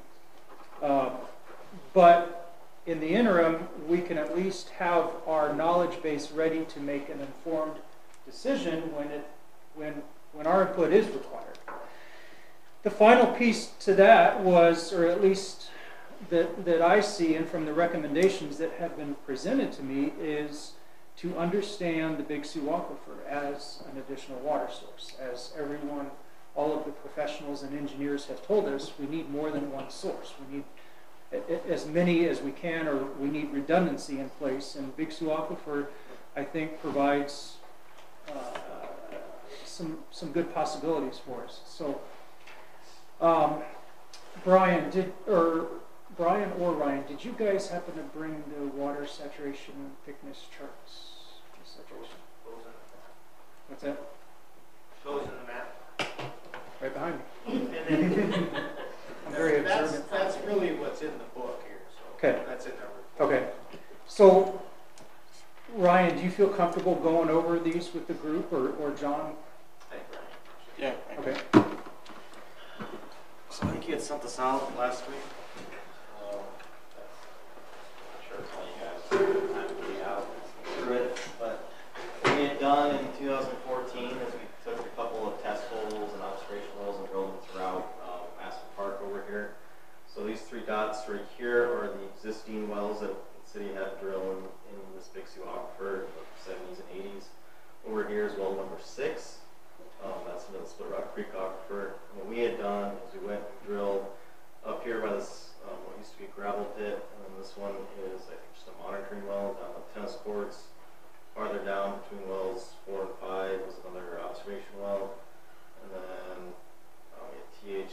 But in the interim, we can at least have our knowledge base ready to make an informed decision when our input is required. The final piece to that was, or at least that I see, and from the recommendations that have been presented to me, is to understand the Big Sioux Aquifer as an additional water source. As everyone, all of the professionals and engineers have told us, we need more than one source. We need as many as we can, or we need redundancy in place. And Big Sioux Aquifer, I think, provides some good possibilities for us. So, Brian or Ryan, did you guys happen to bring the water saturation and thickness charts? Saturation. What's that? Shows in the map. Right behind me. And then, I'm very observant. that's really what's in the book here, so. Okay. That's in there. Okay. So, Ryan, do you feel comfortable going over these with the group, or John? Yeah. Okay. So I think you had sent this out last week. I'm sure it's all you guys time to be out through it, but what we had done in 2014 is we took a couple of test holes and observation wells and drilled them throughout Aspen Park over here. So these 3 dots right here are the existing wells that the city had drilled in this Big Sioux Aquifer in the 70s and 80s. Over here is well number 6. That's into the Split Rock Creek Aquifer. And what we had done is we went and drilled up here by this, what used to be a gravel pit, and then this one is, I think, just a monitoring well down the tennis courts. Farther down between wells 4 and 5 was another observation well. And then we had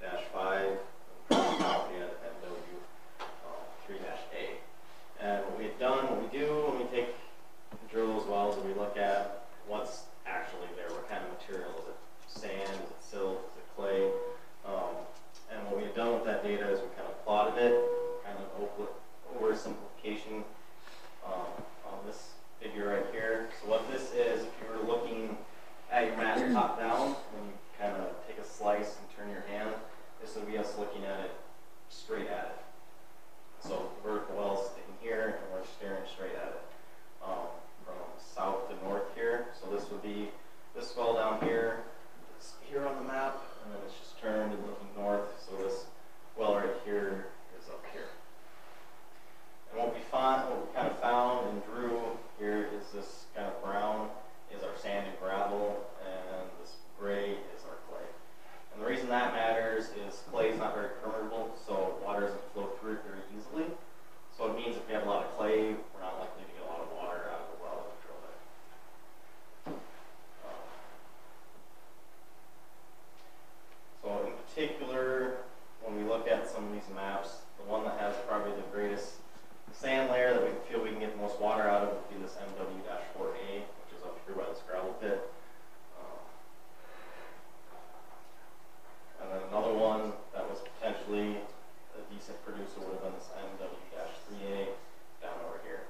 TH-5, and we had NW 3-A. And what we had done, what we do when we drill those wells and we look at what's actually there, what kind of material, is it sand, is it silt, is it clay, and what we had done with that data is we kind of plotted it, kind of oversimplification on this figure right here. So what this is, if you were looking at your map top down, when you kind of take a slice and turn your hand, this would be us looking at it straight at it. So the vertical well is sitting here, and we're staring straight at it. From south to north here. So this would be this well down here. It's here on the map, and then it's just turned and looking north. So this well right here is up here. And what we kind of found and drew here is this kind of brown is our sand and gravel, and this gray is our clay. And the reason that matters is clay is not very permeable, so water doesn't flow through it very easily. So it means if we have a lot of clay, we're not likely to get a lot of water out of the well that we drill there. So in particular, when we look at some of these maps, the one that has probably the greatest sand layer that we feel we can get the most water out of would be this MW-4A, which is up here by this gravel pit. And then another one that was potentially a decent producer would have been this MW-3A down over here.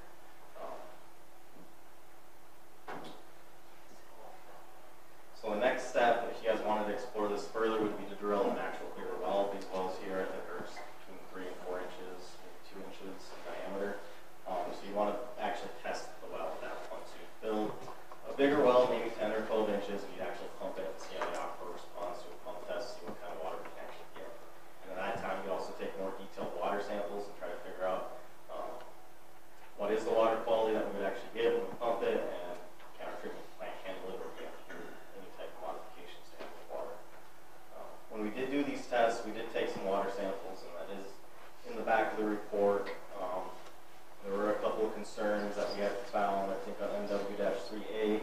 So the next step, if you guys wanted to explore this further, would be to drill an actual bigger well. These wells here, I think, are between 3 and 4 inches, maybe 2 inches in diameter. So you want to actually test the well at that point. So you build a bigger well, maybe 10 or 12 inches, and you actually pump it and see how the aquifer responds to a pump test, see what kind of water we can actually get. And at that time, you also take more detailed water samples and try to figure out what is the water quality that we would actually get when we pump it, and can our treatment plant handle it, or do we have to do any type of modifications to handle the water. When we did do these tests, we did take some water samples, and that is in the back of the report. There were a couple of concerns that we had found, I think, on MW-3A.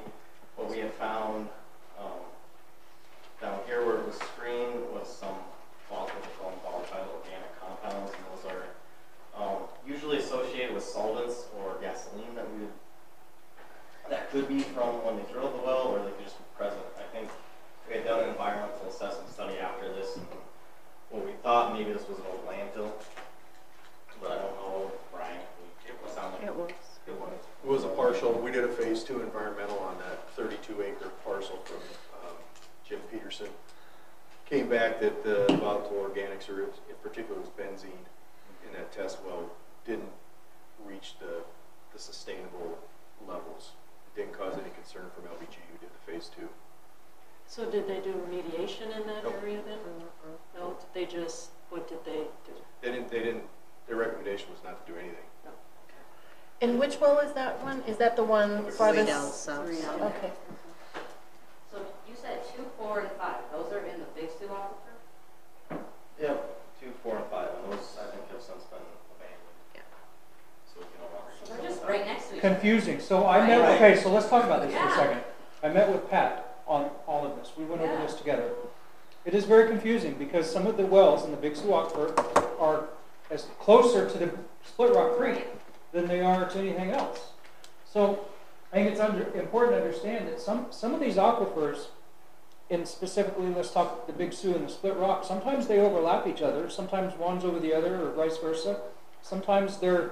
What we had found down here where it was screened was some what we call volatile organic compounds, and those are usually associated with solvents or gasoline that could be from when they drilled the well, or they could just be present. I think we had done an environmental assessment study after this, and what we thought maybe this was an old landfill, but I don't know, Brian. It was a partial. We did a phase 2 environmental on that 32-acre parcel from Jim Peterson. Came back that the volatile organics, or in particular was benzene, in that test well didn't reach the sustainable levels. It didn't cause any concern from LBG who did the phase 2. So did they do remediation in that Nope. area then? No, they just, what did they do? They didn't, their recommendation was not to do anything. No. And which well is that one? Is that the one farthest? down south. Okay. So you said 2, 4, and 5. Those are in the Big Sioux Aquifer? Yep, 2, 4, and 5. And those, confusing. So I met, okay, so let's talk about this for a second. I met with Pat on all of this. We went over this together. It is very confusing because some of the wells in the Big Sioux Aquifer are as closer to the Split Rock Creek than they are to anything else. So I think it's important to understand that some of these aquifers, and specifically let's talk the Big Sioux and the Split Rock, sometimes they overlap each other, sometimes one's over the other or vice versa. Sometimes they're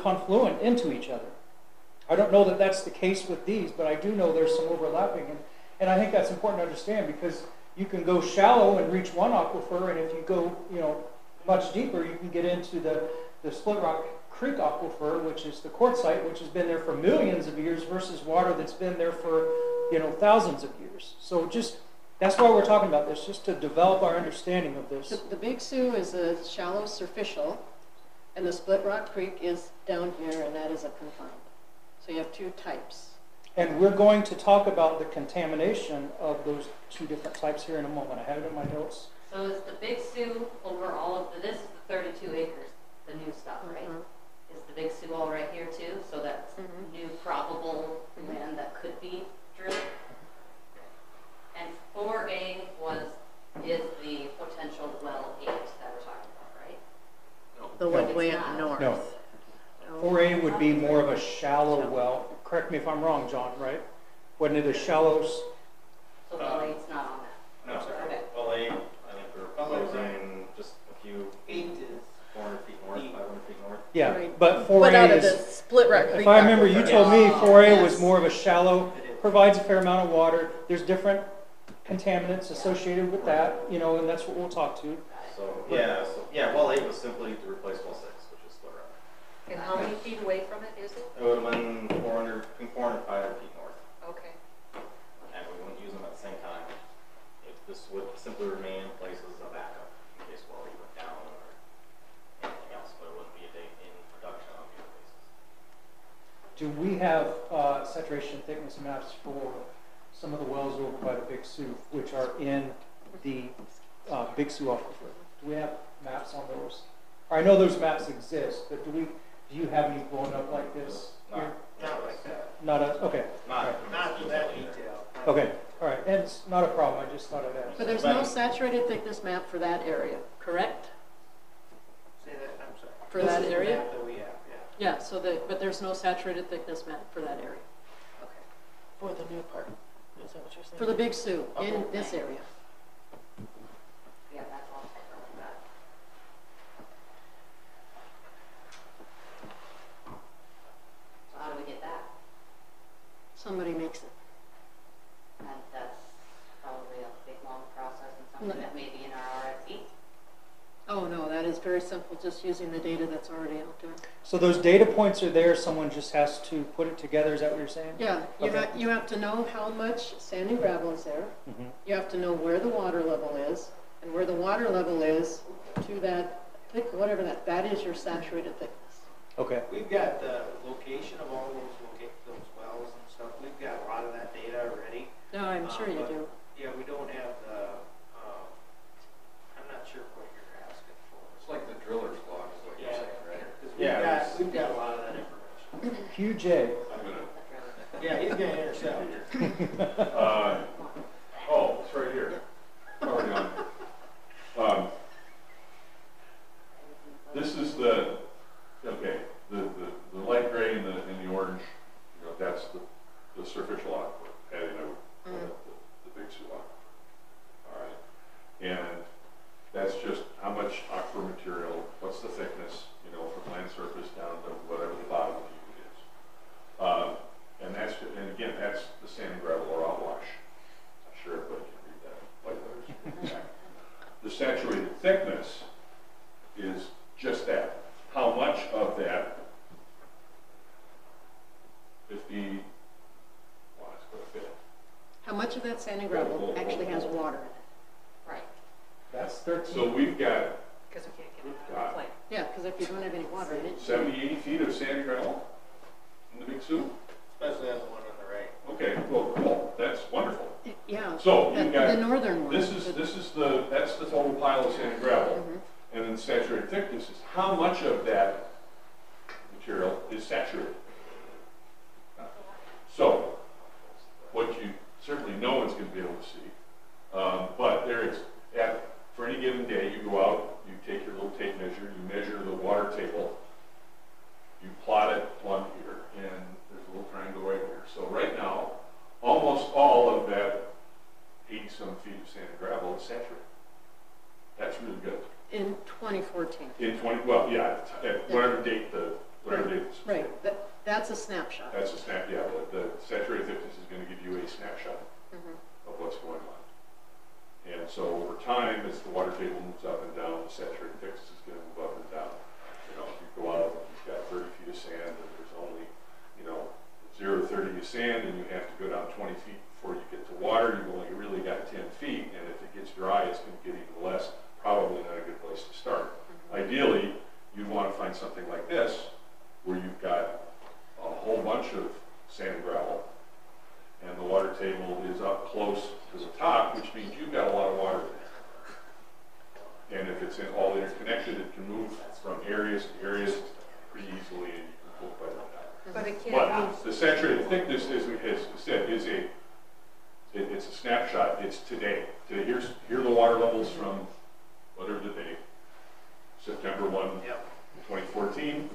confluent into each other. I don't know that that's the case with these, but I do know there's some overlapping, and I think that's important to understand because you can go shallow and reach one aquifer, and if you go, much deeper, you can get into the Split Rock Creek aquifer, which is the quartzite, which has been there for millions of years, versus water that's been there for, thousands of years. So that's why we're talking about this, just to develop our understanding of this. The Big Sioux is a shallow superficial, and the Split Rock Creek is down here, and that is a confined. So you have two types. And we're going to talk about the contamination of those two different types here in a moment. I have it in my notes. So is the Big Sioux over all of this is the 32 acres, the new stuff, right? Is the Big Sioux all right here too? So that's new probable land that could be drilled? And 4A is the potential well 8 that we're talking about, right? No. The one way up north. No. 4A would be more of a shallow well. Correct me if I'm wrong, John, right? Wasn't it a shallow? So well 8's not on that? No, sorry. Okay. Well, 8, I think we're proposing just a few, 8 is 400 feet north, 500 feet north. Yeah, Right. but But 4A out of the is, Split Rock Creek. if I remember, you told me 4A Yes. was more of a shallow, provides a fair amount of water. There's different contaminants associated with that, and that's what we'll talk to. So, well 8 was simply to replace well 6, which is Split Rock. And how many feet away from it is it? It would have been between 400 and 500 feet north, Okay. and we wouldn't use them at the same time. This would simply remain in place as a backup in case well 8 went down or anything else, but it wouldn't be in production on a yearly basis. Do we have saturation thickness maps for some of the wells over by the Big Sioux, which are in the Big Sioux Aquifer? Do we have maps on those? I know those maps exist, but do you have any blown up like this? here? Not like that. Okay. Not to that detail. Okay, all right, and it's not a problem, I just thought I'd ask. But there's no saturated thickness map for that area, correct? Say that, I'm sorry. For that This is the area? map that we have, Yeah, but there's no saturated thickness map for that area. Okay. For the new part. Is that what you're saying? For the Big Sioux, in this area. Yeah, that's all like that. So how do we get that? Somebody makes it. And that's probably a big, long process and something that may be in our RFP. Oh, no, that is very simple, just using the data that's already out there. So those data points are there, someone just has to put it together, is that what you're saying? Yeah, Okay. you have to know how much sand and gravel is there. Mhm. You have to know where the water level is, and where the water level is to that, whatever that is your saturated thickness. Okay, yeah. We've got the location of all those wells and stuff. We've got a lot of that data already. No, I'm sure you But, do. Yeah, we don't have I'm not sure what you're asking for. It's like the driller's log is what you're saying, right? 'Cause we've got a lot of that information. QJ. I'm gonna, Yeah, he's gonna intercept. it's right here. Already on. This is the light gray and the orange, that's the superficial aquifer, heading over the Big Sioux aquifer. All right. And that's just how much aquifer material, what's the thickness, from land surface down to whatever the bottom of the unit is. And again, that's the sand and gravel or outwash. I'm sure everybody can read that. White letters. The saturated thickness is just that. How much of that 50, well, it's going to fit. How much of that sand and gravel actually has water in it? Right. That's 13. So we've got Because we can't get it on the plane. Yeah, because if you don't have any water in it. 70, 80 feet of sand and gravel in the Big Sioux. Especially on the one on the right. Okay, well, cool. That's wonderful. Yeah. So you've got The northern one. that's the total pile of sand and gravel, and then saturated thickness is how much of that material is saturated. and no one's going to be able to see. But there is, for any given day, you go out, you take your little tape measure, you measure the water table, you plot it on here, and there's a little triangle right here. So right now, almost all of that 80-some feet of sand and gravel is saturated. That's really good. In 2014. In 20, well, yeah, at whatever date whatever date. Right, that's a snapshot. That's a snap, yeah, the saturated thickness is going to give you a snapshot of what's going on. And so over time, as the water table moves up and down, the saturated thickness is going to move up and down. You know, if you go out and you've got 30 feet of sand and there's only, 0 to 30 of sand and you have to go down 20 feet before you get to water, you've only really got 10 feet, and if it gets dry, it's going to get even less. Probably not a good place to start. Ideally, you'd want to find something like this, where you've got a whole bunch of sand and gravel, and the water table is up close to the top, which means you've got a lot of water there. And if it's all interconnected, it can move from areas to areas pretty easily, and you can pull quite a bit out. But it can't But the saturated thickness, as we have said, is it's a snapshot. It's today. Here are the water levels from whatever the date, September 1, 2014.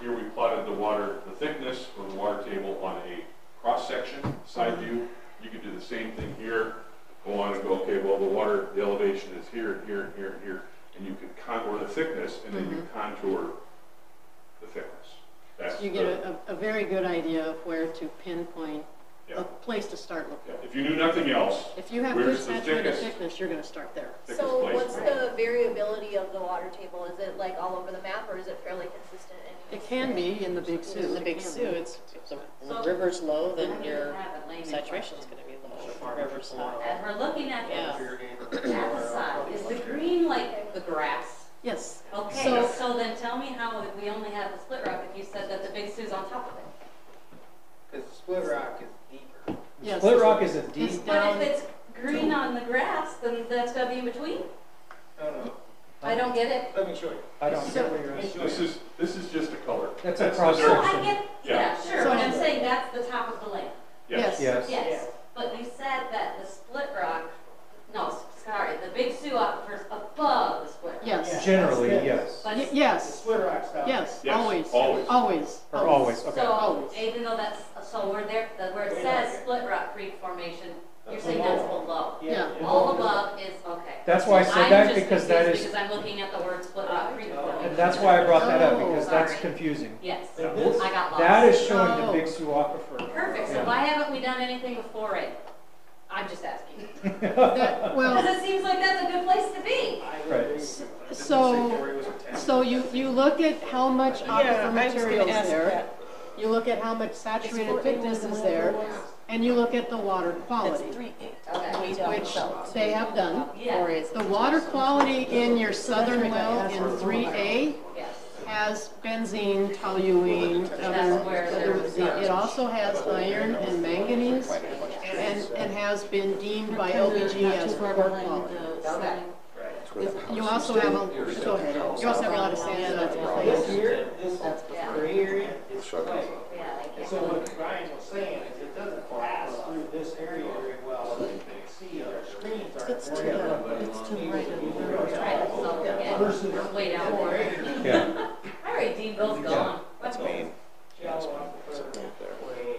Here we plotted the thickness of the water table on a cross section, side view. You could do the same thing here. Go on and go, okay, well, the elevation is here, and here, and here, and here, and you can contour the thickness, and then you contour the thickness. So you get a very good idea of where to pinpoint Yeah. a place to start looking. If you knew nothing else, If you have good where's the saturated thickest? thickness, you're going to start there. So what's the variability of the water table? Is it like all over the map, or is it fairly consistent? It can be in the Big Sioux. In the Big It can Sioux, be. it's, if the river's low, then your saturation's gonna be low. If the river's high. As we're looking at Yeah. this, at the side, is the green like the grass? Yes. Okay, so then tell me how we only have the Split Rock if you said that the Big Sioux's on top of it. Because Split Rock is deeper. Yes. Split Rock is a deep But down. if it's green on the grass, then that's gotta be in between? No. I don't get it. Let me show you. I don't get what you're asking. This is just a color. That's a the cross dirt. No, I section. get, yeah, sure, So- but I'm saying that's the top of the lake. Yes. Yes. Yes, but you said that the Split Rock, no, sorry, the Big Sioux aquifers above the Split Rock. Yes. Generally, yes. But Y- Yes. Split Rock's down. Yes. Yes, Always. always. Always. Or always, okay. So, Always. even though that's, so where there, where it says Split Rock Creek Formation, you're saying that's below? Yeah. All above is, okay. That's why I said I'm that, just because that confused is, Because I'm looking at the word Split Rock Creek Formation. and that's why I brought that up, because that's Sorry. confusing. Yes, Yeah. I got lost. That is showing the Oh. Big Sioux Aquifer. Perfect, so Yeah. why haven't we done anything with 4A? I'm just asking. That, well, Because it seems like that's a good place to be. Right. so you look at how much Yeah, aquifer I was material gonna is ask there. that. You look at how much saturated thickness is there, and you look at the water quality, It's 3/8. Okay. which they have done. Yes, The water quality in your southern well in 3A yes. has benzene, toluene, it also has iron and manganese, and has been deemed by OBG as poor quality. Okay. You also have go ahead. You also have a lot of sand that's This replaced. here, this gray area is clay. Yeah, thank you. So what Brian was saying is it doesn't pass through this area very well. As you can see, our screens aren't It's to very good. the right of the Right, so, yeah, we're way down there. Yeah. All right, Dean Bill's gone. Let's go. Shallow aquifer, way.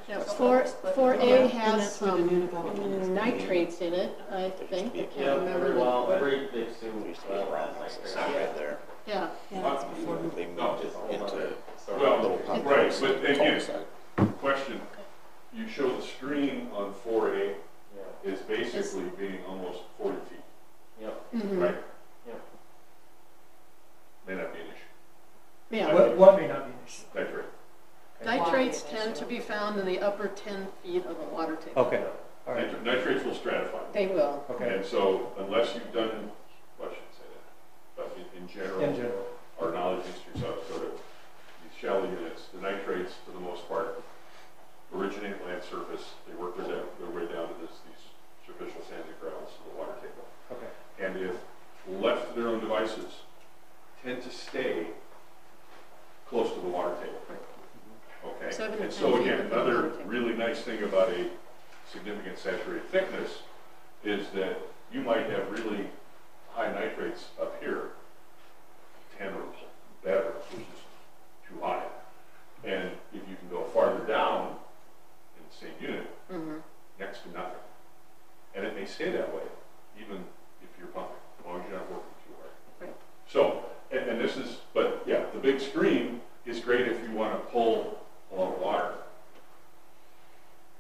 Yeah, 4A has some nitrates in it, I think. I can't remember. Well, every Big Sioux well has like there. Yeah. They moved it into Well, little right, but again, cul-de-sac. question, you show the screen on 4A Yeah. is basically being almost 40 feet, Yep. Mhm. right? Yep. May not be an issue. Yeah. What may not be an issue? That's right. Nitrates tend to be found in the upper 10 feet of the water table. Okay, all right, Nitrates will stratify. They will. okay, And so unless you've done, well, I shouldn't say that, but in general, in general. our knowledge is through South Dakota, these shallow units, the nitrates, for the most part, originate at land surface. They work their way down to these superficial sands and gravels of the water table. Okay. And if left to their own devices, tend to stay close to the water table. Okay? 7 to And 10 so feet again, of the another water table. really nice thing about about a significant saturated thickness is that you might have really high nitrates up here, 10 or better, which is too high. And if you can go farther down in the same unit, next to nothing. And it may stay that way, even if you're pumping, as long as you're not working too hard. Right. So, and this is, but yeah, the big screen is great if you want to pull a lot of water.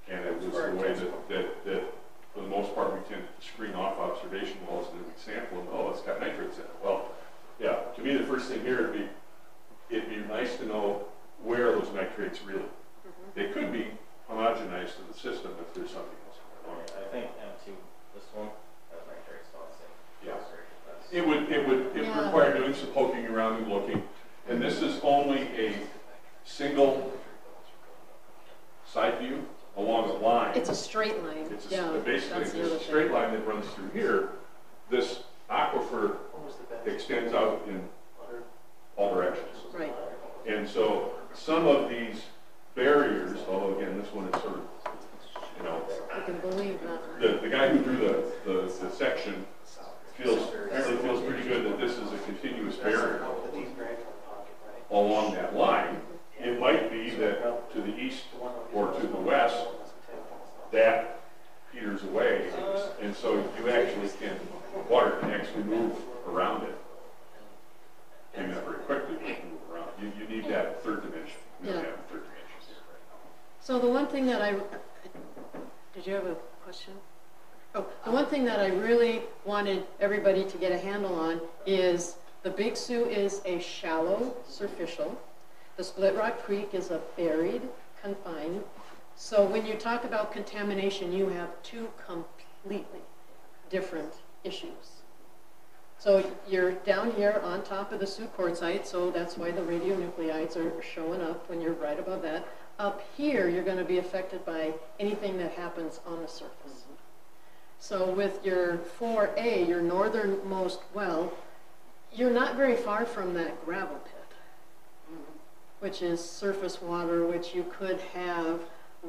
And it was the way that for the most part, we tend to screen off observation wells and then we sample and, oh, it's got nitrates in it. Well, yeah, to me, the first thing here it'd be nice to know where are those nitrates really. They could be homogenized to the system if there's something else going on. I think M2, this one, has nitrates on it. Yeah. It would require doing some poking around and looking. And this is only a single side view along a line. It's a straight line. It's Yeah, basically that's the it's other a straight thing. line that runs through here. This aquifer extends out in all directions. Right. And so some of these barriers, although again, this one is sort of, you know, I can believe that. the guy who drew the section apparently feels pretty good that this is a continuous barrier along that line. It might be that to the east or to the west, that peters away, and so you actually can, water can actually move around it. Maybe not very quickly, but move around. You need that third dimension. We don't have a third dimension. So the one thing that did you have a question? Oh, the one thing that I really wanted everybody to get a handle on is the Big Sioux is a shallow superficial. The Split Rock Creek is a buried confined. So when you talk about contamination, you have two completely different issues. So you're down here on top of the Sioux quartzite, so that's why the radionuclides are showing up when you're right above that. Up here, you're going to be affected by anything that happens on the surface. So with your 4A, your northernmost well, you're not very far from that gravel pit, which is surface water, which you could have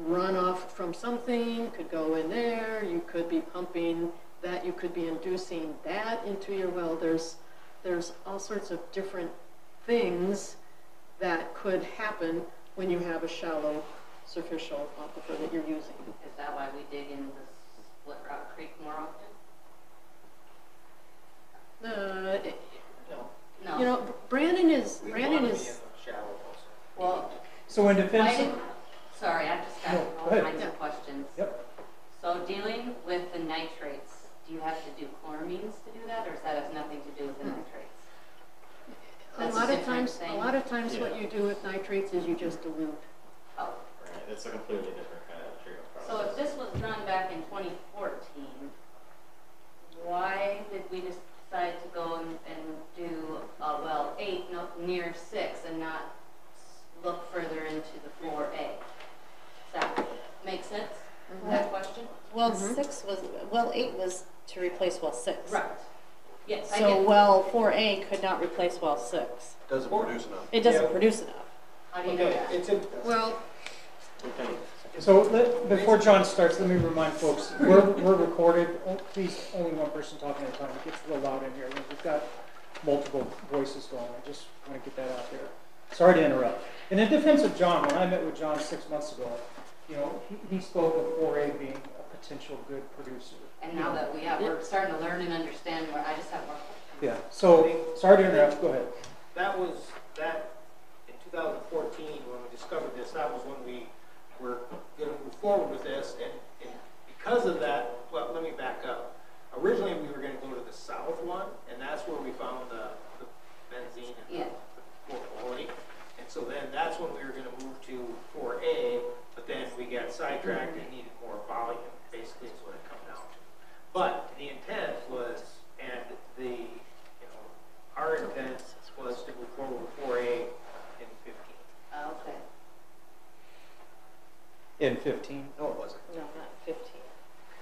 runoff from something, could go in there, you could be pumping that, you could be inducing that into your well. There's all sorts of different things that could happen when you have a shallow superficial aquifer that you're using. Is that why we dig in the Split Rock Creek more often? No. You know, Brandon is. Well, So in defense, sorry, I just got No, go all ahead. kinds of questions. Yep. So dealing with the nitrates, do you have to do chloramines to do that, or does that have nothing to do with the nitrates? A That's lot a of different times, thing. what you do with nitrates is you just dilute. Oh. Right, it's a completely different kind of treatment process. So if this was done back in 2014, why did we decide to go and do well 8 near 6 and not look further into the 4A? Does that make sense? That question? Well, 6 was, well, 8 was to replace well 6. Right. Yes, I So get well 4A could not replace well 6. Doesn't produce enough. It doesn't produce enough. How do you know that? Well, so before John starts, let me remind folks, we're recorded. Please, only one person talking at a time. It gets real loud in here. We've got multiple voices going. I just want to get that out there. Sorry to interrupt. And in defense of John, when I met with John 6 months ago, you know, he spoke of 4A being a potential good producer. And now that we're starting to learn and understand more, I just have more questions. Yeah. So sorry to interrupt. Go ahead. That was in 2014 when we discovered this. That was when we were going to move forward with this, and because of that, well, let me back up. Originally, we were going to go to the south one, and that's where we found the benzene and the 4-quality. And so then that's when we were going to move to 4A, but then we got sidetracked and needed more volume. Basically, is what it comes down to. But the intent was, and our intent was to move forward with 4A in 15. Okay. In 15? No, it wasn't. No, not 15.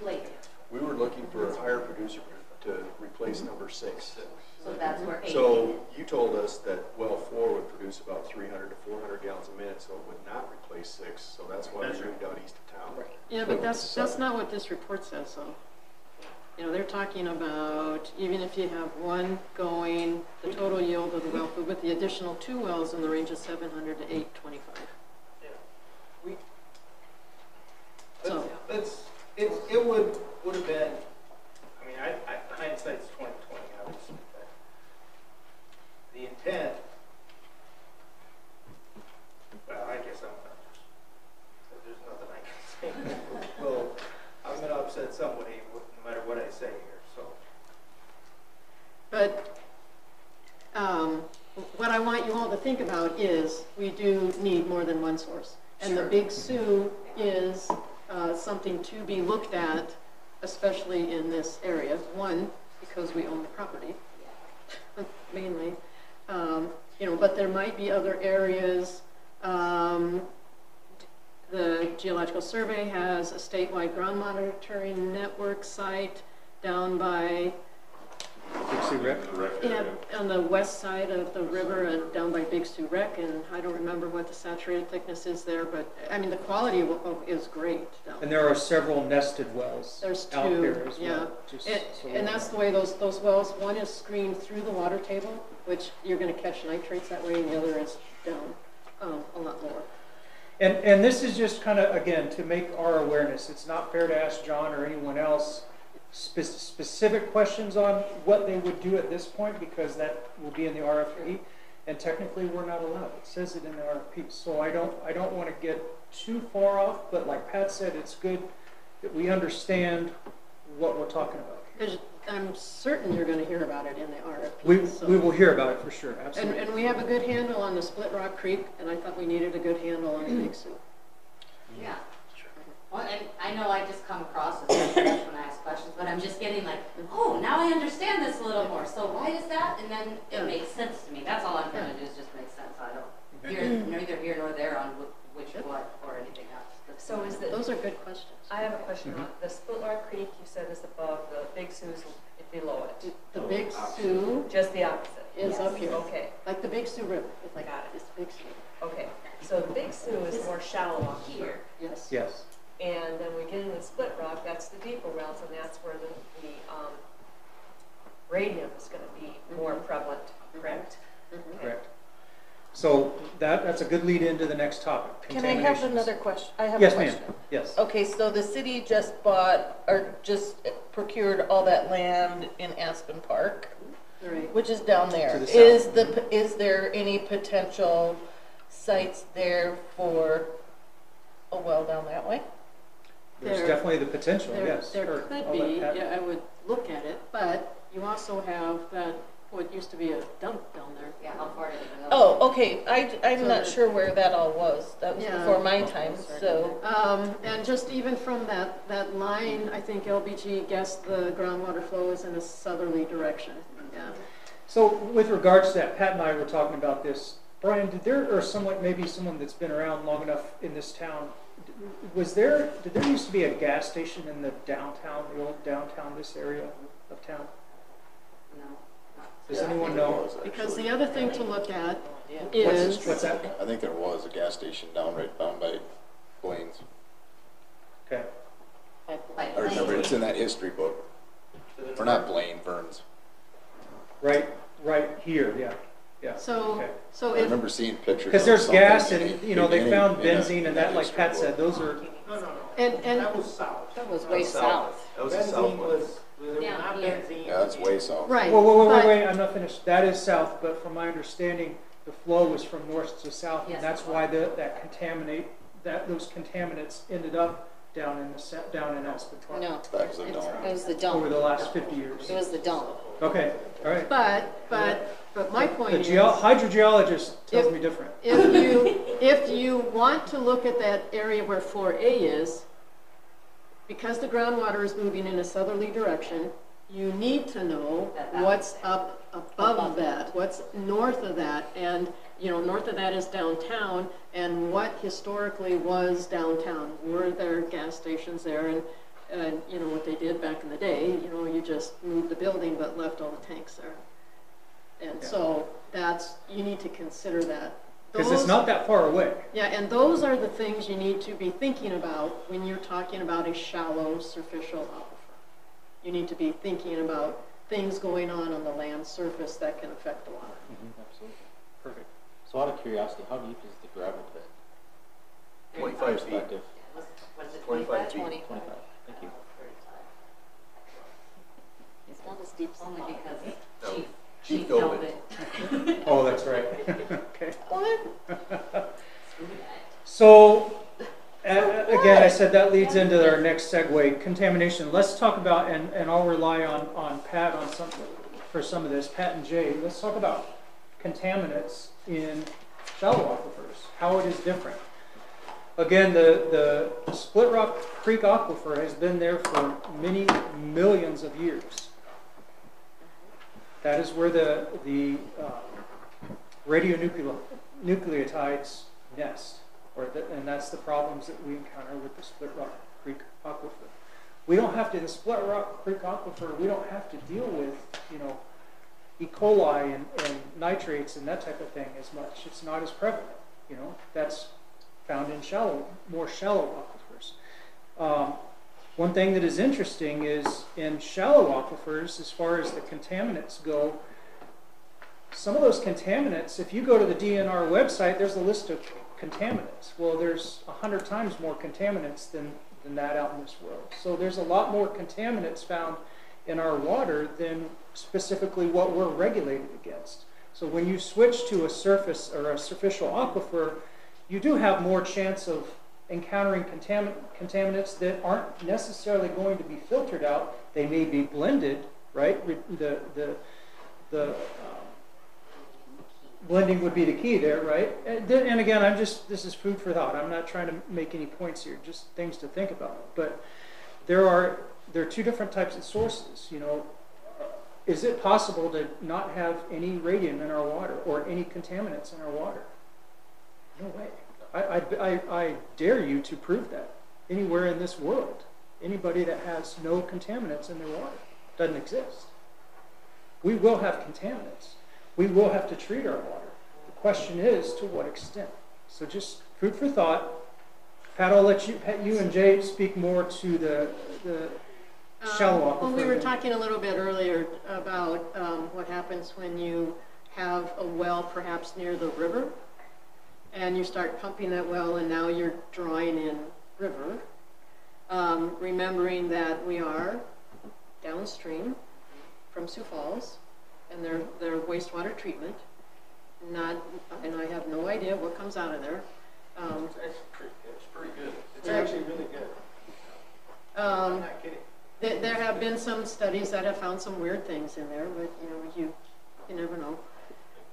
Later. We were looking for a higher producer to replace number 6. So that's where 8 So you told us that well 4 would produce about 300 to 400 gallons a minute. intent, so it would not replace 6, so that's why we That's right. moved out east of town. Yeah, but that's not what this report says, though. You know, they're talking about, even if you have one going, the total yield of the well, but with the additional 2 wells in the range of 700 to 825. So, It would have been, I mean, hindsight's 20/20, obviously, but the intent, well, I guess I'm not just, there's nothing I can say. Well, I'm gonna upset somebody no matter what I say here, so. but what I want you all to think about is we do need more than one source. And the Big Sioux is something to be looked at, especially in this area. One, because we own the property, mainly. You know, but there might be other areas. The Geological Survey has a statewide ground monitoring network site down by Big Sioux Rec? yeah, on the west side of the river and down by Big Sioux Rec, and I don't remember what the saturated thickness is there, but I mean the quality is great down And there are several nested wells There's out 2, there as yeah. well. Just so And that's the way those wells, one is screened through the water table, which you're going to catch nitrates that way, and the other is down a lot lower. And this is just kind of, again, to make our awareness. It's not fair to ask John or anyone else specific questions on what they would do at this point, because that will be in the RFP, and technically we're not allowed. It says it in the RFP, so I don't want to get too far off, but like Pat said, it's good that we understand what we're talking about. I'm certain you're going to hear about it in the RFP. We will hear about it for sure, absolutely. And we have a good handle on the Split Rock Creek, and I thought we needed a good handle on the Big Sioux. Yeah. Well, and I know I just come across as a fresh when I ask questions, but I'm just getting like, oh, now I understand this a little more. So why is that? And then it makes sense to me. That's all I'm trying to do is just make sense. I don't hear neither here nor there on which what or anything else. So is the, those are good questions. I have a question. The Split Rock Creek you said is above, the Big Sioux's below it. The Big Sioux Just the opposite. is up here. Okay. Like the Big Sioux River. It's like Got it. It's Big Sioux. Okay. So the Big Sioux is more shallow up here. Yes. Yes. And then we get into the Split Rock, that's the deeper wells, and that's where the radium is going to be more prevalent, correct? Okay. Correct. So that's a good lead into the next topic. Can I have another question? I have Yes, a ma'am. question. Yes. Okay, so the city just bought, or just procured all that land in Aspen Park, Right. which is down there. To the south. Is there any potential sites there for a well down that way? There's There- definitely the potential, yes. There Or could I'll be, let Pat- yeah, I would look at it, but you also have that, what used to be a dump down there. Yeah, how far did it go? Oh, okay, I'm So not the- sure where that all was. That was Yeah. before my time, so. And just even from that line, I think LBG guessed the groundwater flow is in a southerly direction. Yeah. So with regards to that, Pat and I were talking about this. Brian, did there, or maybe someone that's been around long enough in this town, did there used to be a gas station in the old downtown, this area of town? No. Does anyone know? Because the other thing to look at What's is, that? I think there was a gas station down by Blaine's. Okay. I remember it's in that history book. Or not Blaine, Burns. Right here, yeah. so, Okay. so I if, remember seeing pictures. Because of there's something gas in and, the they found beginning in benzene and that, like history Pat book. said, those are, No. and That was south. That was way south. That was the south Benzene one. was, there was Down not here. benzene. Yeah, that's way south. right. wait, I'm not finished. That is south, but from my understanding, the flow was from north to south, Yes, and that's it why those contaminants ended up down in Aspen Park. No, That was a dump. it was the Over dump. the last 50 years. It was the dump. Okay, all right. But my point The is, hydrogeologist tells If- me different. if you want to look at that area where 4A is, because the groundwater is moving in a southerly direction, you need to know what's up above that, what's north of that, and north of that is downtown, and what historically was downtown. Were there gas stations there, and what they did back in the day, you just moved the building but left all the tanks there. And so you need to consider that. Because it's not that far away. Yeah, and those are the things you need to be thinking about when you're talking about a shallow superficial aquifer. You need to be thinking about things going on the land surface that can affect the water. Absolutely. Perfect. So out of curiosity, how deep is the gravel pit? 25 feet. Perspective. Was it 25 feet. 20. 25. Thank you. It's not as deep as Only because No. Chief Chief filled Gilman. it. Oh, that's right. Okay. What? So, again, I said that leads into our next segue, contamination. Let's talk about, and I'll rely on Pat on for some of this, Pat and Jay. Let's talk about contaminants in shallow aquifers, how it is different. Again, the Split Rock Creek Aquifer has been there for many millions of years. That is where the radionucleotides nest, and that's the problems that we encounter with the Split Rock Creek Aquifer. We don't have to, in the Split Rock Creek Aquifer, we don't have to deal with, E. coli and nitrates and that type of thing as much. It's not as prevalent, that's found in more shallow aquifers. One thing that is interesting is in shallow aquifers, as far as the contaminants go, some of those contaminants, if you go to the DNR website, there's a list of contaminants. Well, there's 100 times more contaminants than that out in this world. So there's a lot more contaminants found in our water than specifically what we're regulated against. So when you switch to a surface or a superficial aquifer, you do have more chance of encountering contaminants that aren't necessarily going to be filtered out. They may be blended, right? The blending would be the key there, right? And again, this is food for thought. I'm not trying to make any points here, just things to think about. But there are two different types of sources. Is it possible to not have any radium in our water or any contaminants in our water? No way. I dare you to prove that anywhere in this world. Anybody that has no contaminants in their water doesn't exist. We will have contaminants. We will have to treat our water. The question is, to what extent? So just food for thought. Pat, I'll let you and Jay speak more to the shallow aquifer. Well, we were talking a little bit earlier about what happens when you have a well perhaps near the river, and you start pumping that well, and now you're drawing in river. Remembering that we are downstream from Sioux Falls, and their wastewater treatment. And I have no idea what comes out of there. It's pretty good. It's actually really good. I'm not kidding. There have been some studies that have found some weird things in there, but you never know.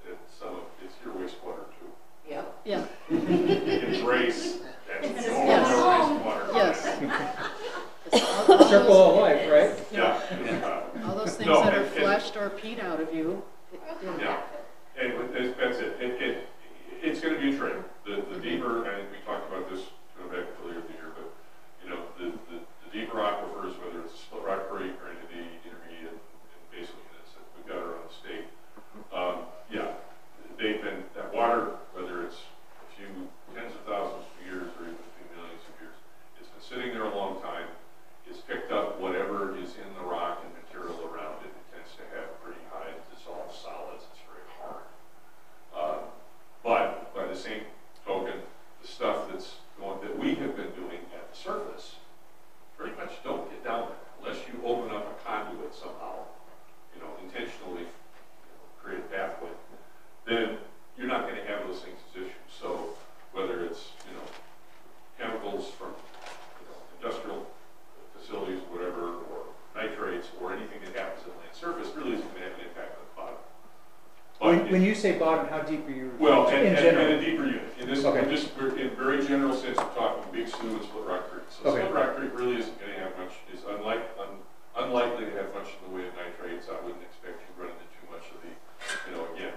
It's your wastewater too. Yeah. Yeah. Embrace that wastewater. Yes. Circle of life, right? Yeah. All those things that are flushed or peed out of you. Yeah. And that's it. It's going to be a trade. The deeper, and we talked about this going back earlier in the year, but the deeper aquifers, whether it's Split Rock Creek or into the intermediate and basically this that we've got around the state, they've been that water, whether it's a few tens of thousands of years or even a few millions of years, it's been sitting there a long time. It's picked up whatever is in the rock and material around it. It tends to have pretty high dissolved solids. It's very hard. But by the same token, the stuff that we have been doing at the surface pretty much don't get down there unless you open up a conduit somehow, intentionally create a pathway. Then you're not going to have those things as issues. So whether it's chemicals from industrial facilities, whatever, or nitrates, or anything that happens at the land surface, really isn't going to have an impact on the bottom. When you say bottom, how deep are you? Well, in general? and a deeper unit. In this, we're in very general sense, we're talking Big Sioux and Split Rock Creek. So Split Rock Creek really isn't going to have much. Is unlikely to have much in the way of nitrates. I wouldn't expect you run into too much of the, again,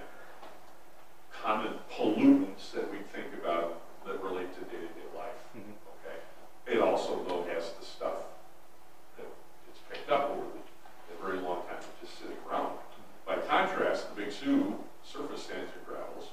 common pollutants that we think about that relate to day-to-day life. Okay. It also though has the stuff that it's picked up over a very long time of just sitting around. By contrast, the Big Sioux surface sands and gravels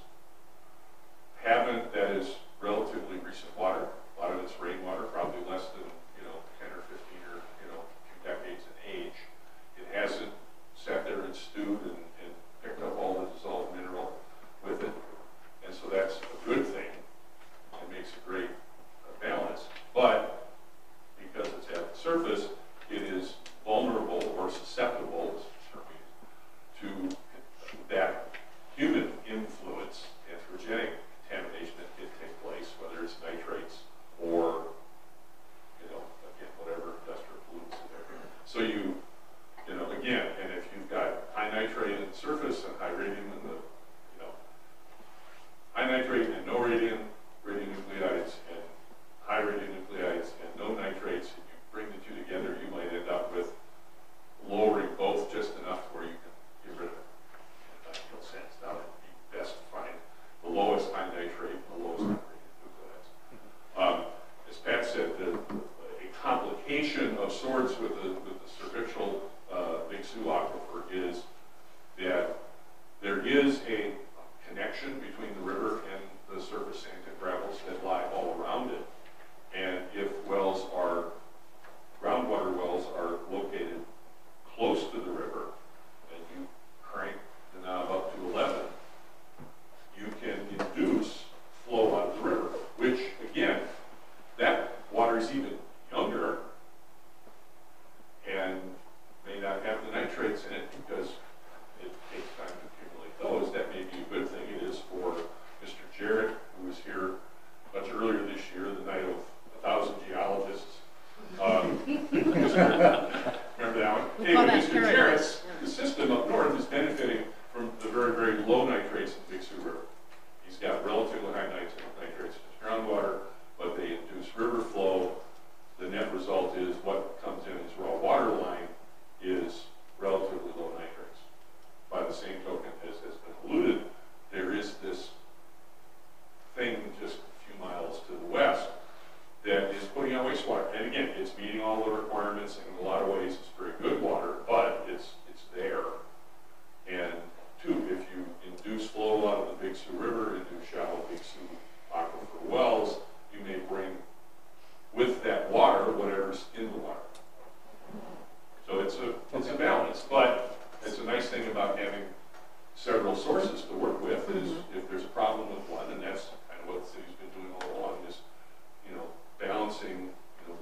surface, it is vulnerable or susceptible to that human influence, anthropogenic contamination that can take place, whether it's nitrates or, again, whatever industrial pollutants in there. So again, and if you've got high nitrate in the surface and high radium in the, high nitrate and no radionuclides and high radionuclides and no nitrates, and you bring the two together, you might end up with lowering both just enough where you can get rid of it. In an ideal sense, now it'd be best to find the lowest high nitrate and the lowest high radionuclides. As Pat said, a complication of sorts with the superficial Big Sioux aquifer is that there is a connection between the river and the surface sand and gravels that lie all around it. And if groundwater wells are located close to the river, and you crank the knob up to 11, you can induce flow out of the river, which, again, that water is even younger and may not have the nitrates in it because it takes time to accumulate those. That may be a good thing. It is for Mr. Jarrett, who was here much earlier this year, the night of 1,000 geologists. Remember that one? Anyway, Mr. Jarrett's the system up north is benefiting from the very, very low nitrates in the Big Sioux River. He's got relatively high nitrates in his groundwater, but they induce river flow. The net result is what comes in as raw water line is relatively low nitrates. By the same token, as has been alluded, there is this thing just a few miles to the west that is putting out wastewater. And again, it's meeting all the requirements, and in a lot of ways it's very good water, but it's there. And two, if you induce flow out of the Big Sioux River into shallow Big Sioux aquifer wells, you may bring with that water whatever's in the water. So it's a balance, but it's a nice thing about having several sources to work with is if there's a problem with one, and that's kind of what the city's been doing all along, is balancing,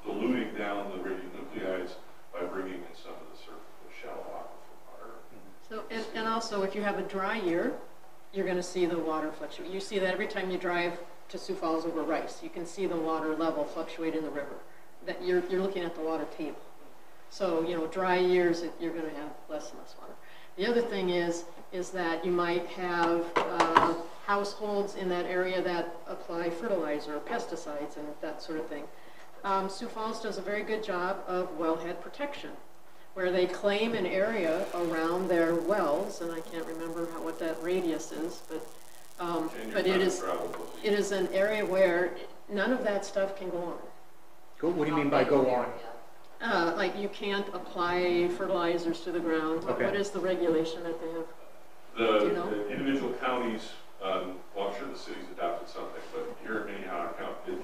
diluting down the radionuclides by bringing in some of the shallow aquifer water. So, and also, if you have a dry year, you're going to see the water fluctuate. You see that every time you drive to Sioux Falls over Rice, you can see the water level fluctuate in the river. That you're looking at the water table. So, dry years, you're going to have less and less water. The other thing is that you might have households in that area that apply fertilizer or pesticides and that sort of thing. Sioux Falls does a very good job of wellhead protection, where they claim an area around their wells, and I can't remember what that radius is, but it is an area where none of that stuff can go on. What do you mean by go on? Like you can't apply fertilizers to the ground. Okay. What is the regulation that they have? The individual counties, well, I'm sure the city's adopted something, but here in Minnehaha County,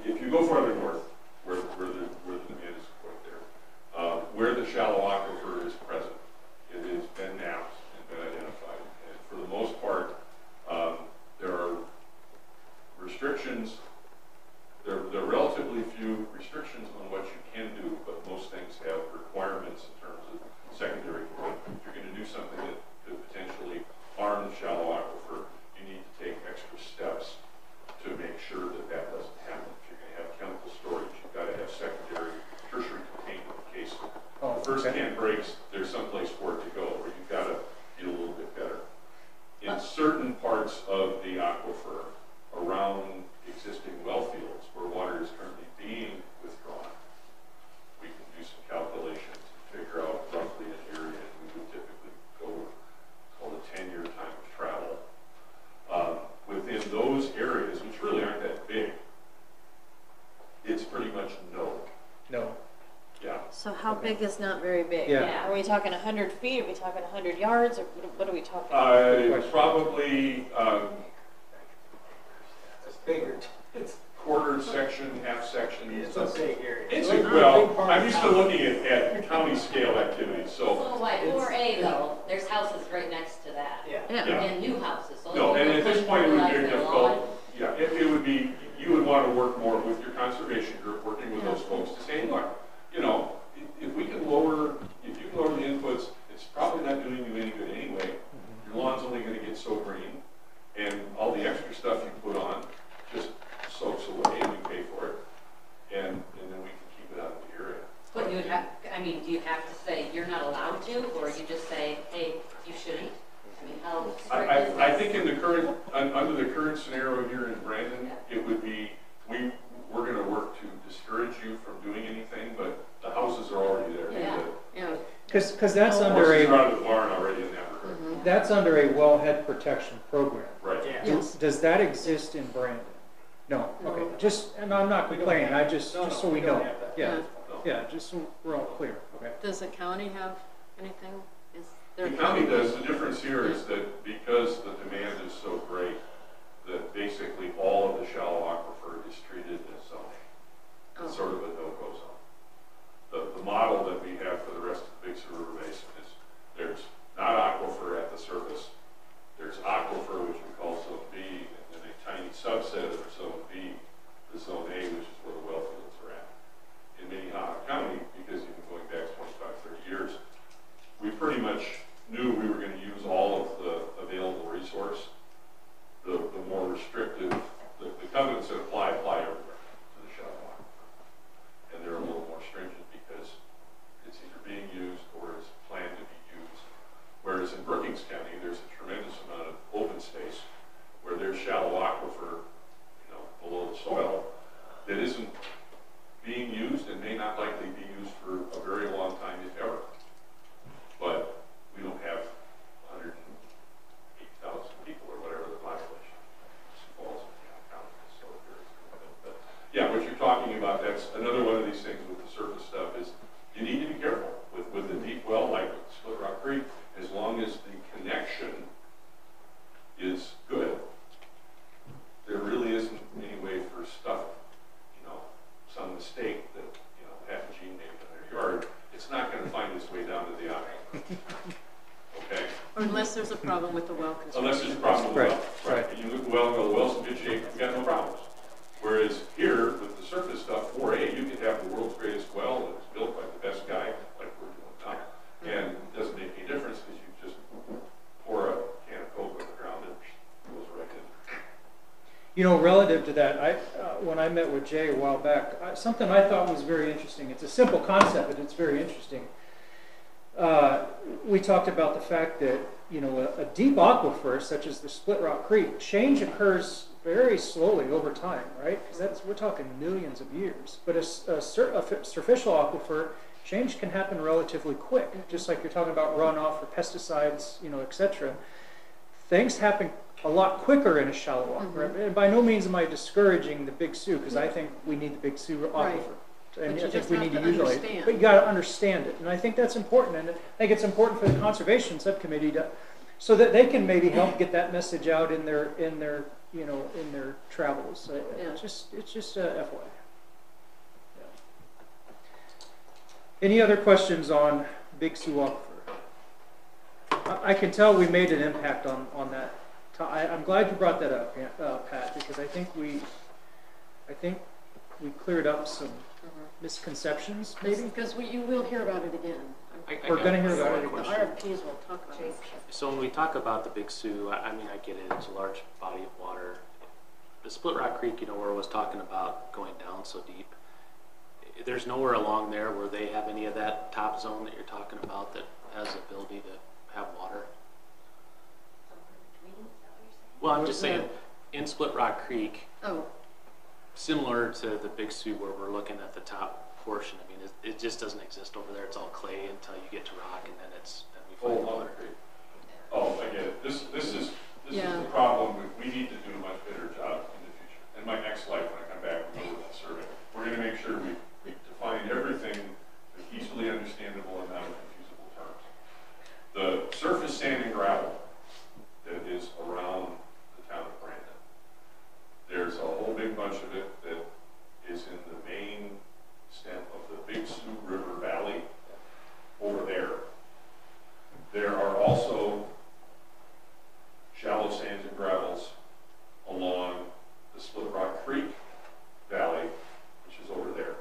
if you go farther north, where the demand is quite there, where the shallow aquifer is present, it has been mapped and been identified. And for the most part, there are restrictions. There are relatively few restrictions on what you can do, but most things have requirements in terms of secondary containment. If you're going to do something that could potentially harm the shallow aquifer, you need to take extra steps to make sure that that doesn't happen. If you're going to have chemical storage, you've got to have secondary, tertiary containment in case the first can breaks, there's someplace for it to go, or you've got to get a little bit better. In certain parts of the aquifer around existing well fields where water is currently being withdrawn, we can do some calculations to figure out roughly an area, and we would typically go with called a 10-year time of travel. Within those areas, which really aren't that big, it's pretty much no. No. Yeah. So how big is not very big? Yeah. Are we talking 100 feet? Are we talking 100 yards? Or what are we talking? Probably It's bigger. it's quarter section, half section. It's a big area. I'm used to looking at county scale activities, so. So like 4A though, there's houses right next to that. Yeah. And new houses. So No, and at this point it would be very their lawn. difficult. Yeah, it would be, you would want to work more with your conservation group, working with those folks to say, look, I mean, do you have to say you're not allowed to, or you just say, hey, you shouldn't? I mean, how strict is I this? think in the current, under the current scenario here in Brandon, it would be, we're gonna work to discourage you from doing anything, but the houses are already there. Yeah. Yeah. Because that's under Horses are a, out of the barn already in that regard. that's under a wellhead protection program. Right. Does that exist in Brandon? No, okay, just, and I'm not complaining, I just so we know. Yeah, yeah, just so we're all clear, okay. Does the county have anything? Is there? The county does. The difference here is that because the demand is so great, that basically all of the shallow aquifer is treated as zoning. It's sort of a no-go zone. The model that we have for the rest of the Big Sioux River Basin is there's not aquifer at the surface. There's aquifer, which we call zone B, and then a tiny subset of zone B, the zone A, which is where the well fields are at. In Minnehaha County, because even going back 25, 30 years, we pretty much knew we were going to use all of the available resource. The more restrictive, the covenants that apply everywhere to the shallow aquifer. And they're a little more stringent because it's either being used or is planned to be used. Whereas in Brookings County, there's a tremendous amount of open space where there's shallow aquifer, below the soil, that isn't being used and may not likely be used for a very long time, if ever. But we don't have 108,000 people or whatever the population falls in the county. So but yeah, what you're talking about, that's another one of these things with the surface stuff is you need to be careful with the deep well, like Split Rock Creek, as long as the connection is good. There really isn't any way for stuff, some mistake that, half a gene named in their yard, it's not going to find its way down to the aquifer. Okay? Or unless there's a problem with the well construction. Unless there's a problem with the well. Right. And you look at the well and go, the well's in good shape, we got no problems. Whereas here, with the surface stuff, 4A, you could have the world's greatest well that was built by the best guy, like we're doing now. And it doesn't make any difference because you just pour a can of Coke on the ground and it goes right in. Relative to that, when I met with Jay a while back, something I thought was very interesting. It's a simple concept, but it's very interesting. We talked about the fact that a deep aquifer, such as the Split Rock Creek, change occurs very slowly over time, right? Because we're talking millions of years. But a superficial aquifer, change can happen relatively quick, just like you're talking about runoff or pesticides, etc. Things happen a lot quicker in a shallow aquifer. And by no means am I discouraging the Big Sioux, because I think we need the Big Sioux aquifer. And I think we need to utilize it. But you got to understand it. And I think that's important. And I think it's important for the Conservation Subcommittee so that they can maybe help get that message out in their travels. It's just FYI. Yeah. Any other questions on Big Sioux aquifer? I can tell we made an impact on that. I'm glad you brought that up, Pat, because I think we cleared up some misconceptions, maybe. Because you will hear about it again. We're going to hear about it The again. RFPs will talk about it. So when we talk about the Big Sioux, I mean, I get it, it's a large body of water. The Split Rock Creek, where it was talking about going down so deep, there's nowhere along there where they have any of that top zone that you're talking about that has the ability to have water. Well, I'm just saying, in Split Rock Creek, similar to the Big Sioux where we're looking at the top portion, I mean, it just doesn't exist over there. It's all clay until you get to rock, and then we find water. Oh, I get it. This is the problem. We need to do a much better job in the future. In my next life, when I come back and go with the survey, we're going to make sure we define everything in easily understandable and non-confusable terms. The surface sand and gravel that is around the town of Brandon, there's a whole big bunch of it that is in the main stem of the Big Sioux River Valley over there. There are also shallow sands and gravels along the Split Rock Creek Valley, which is over there.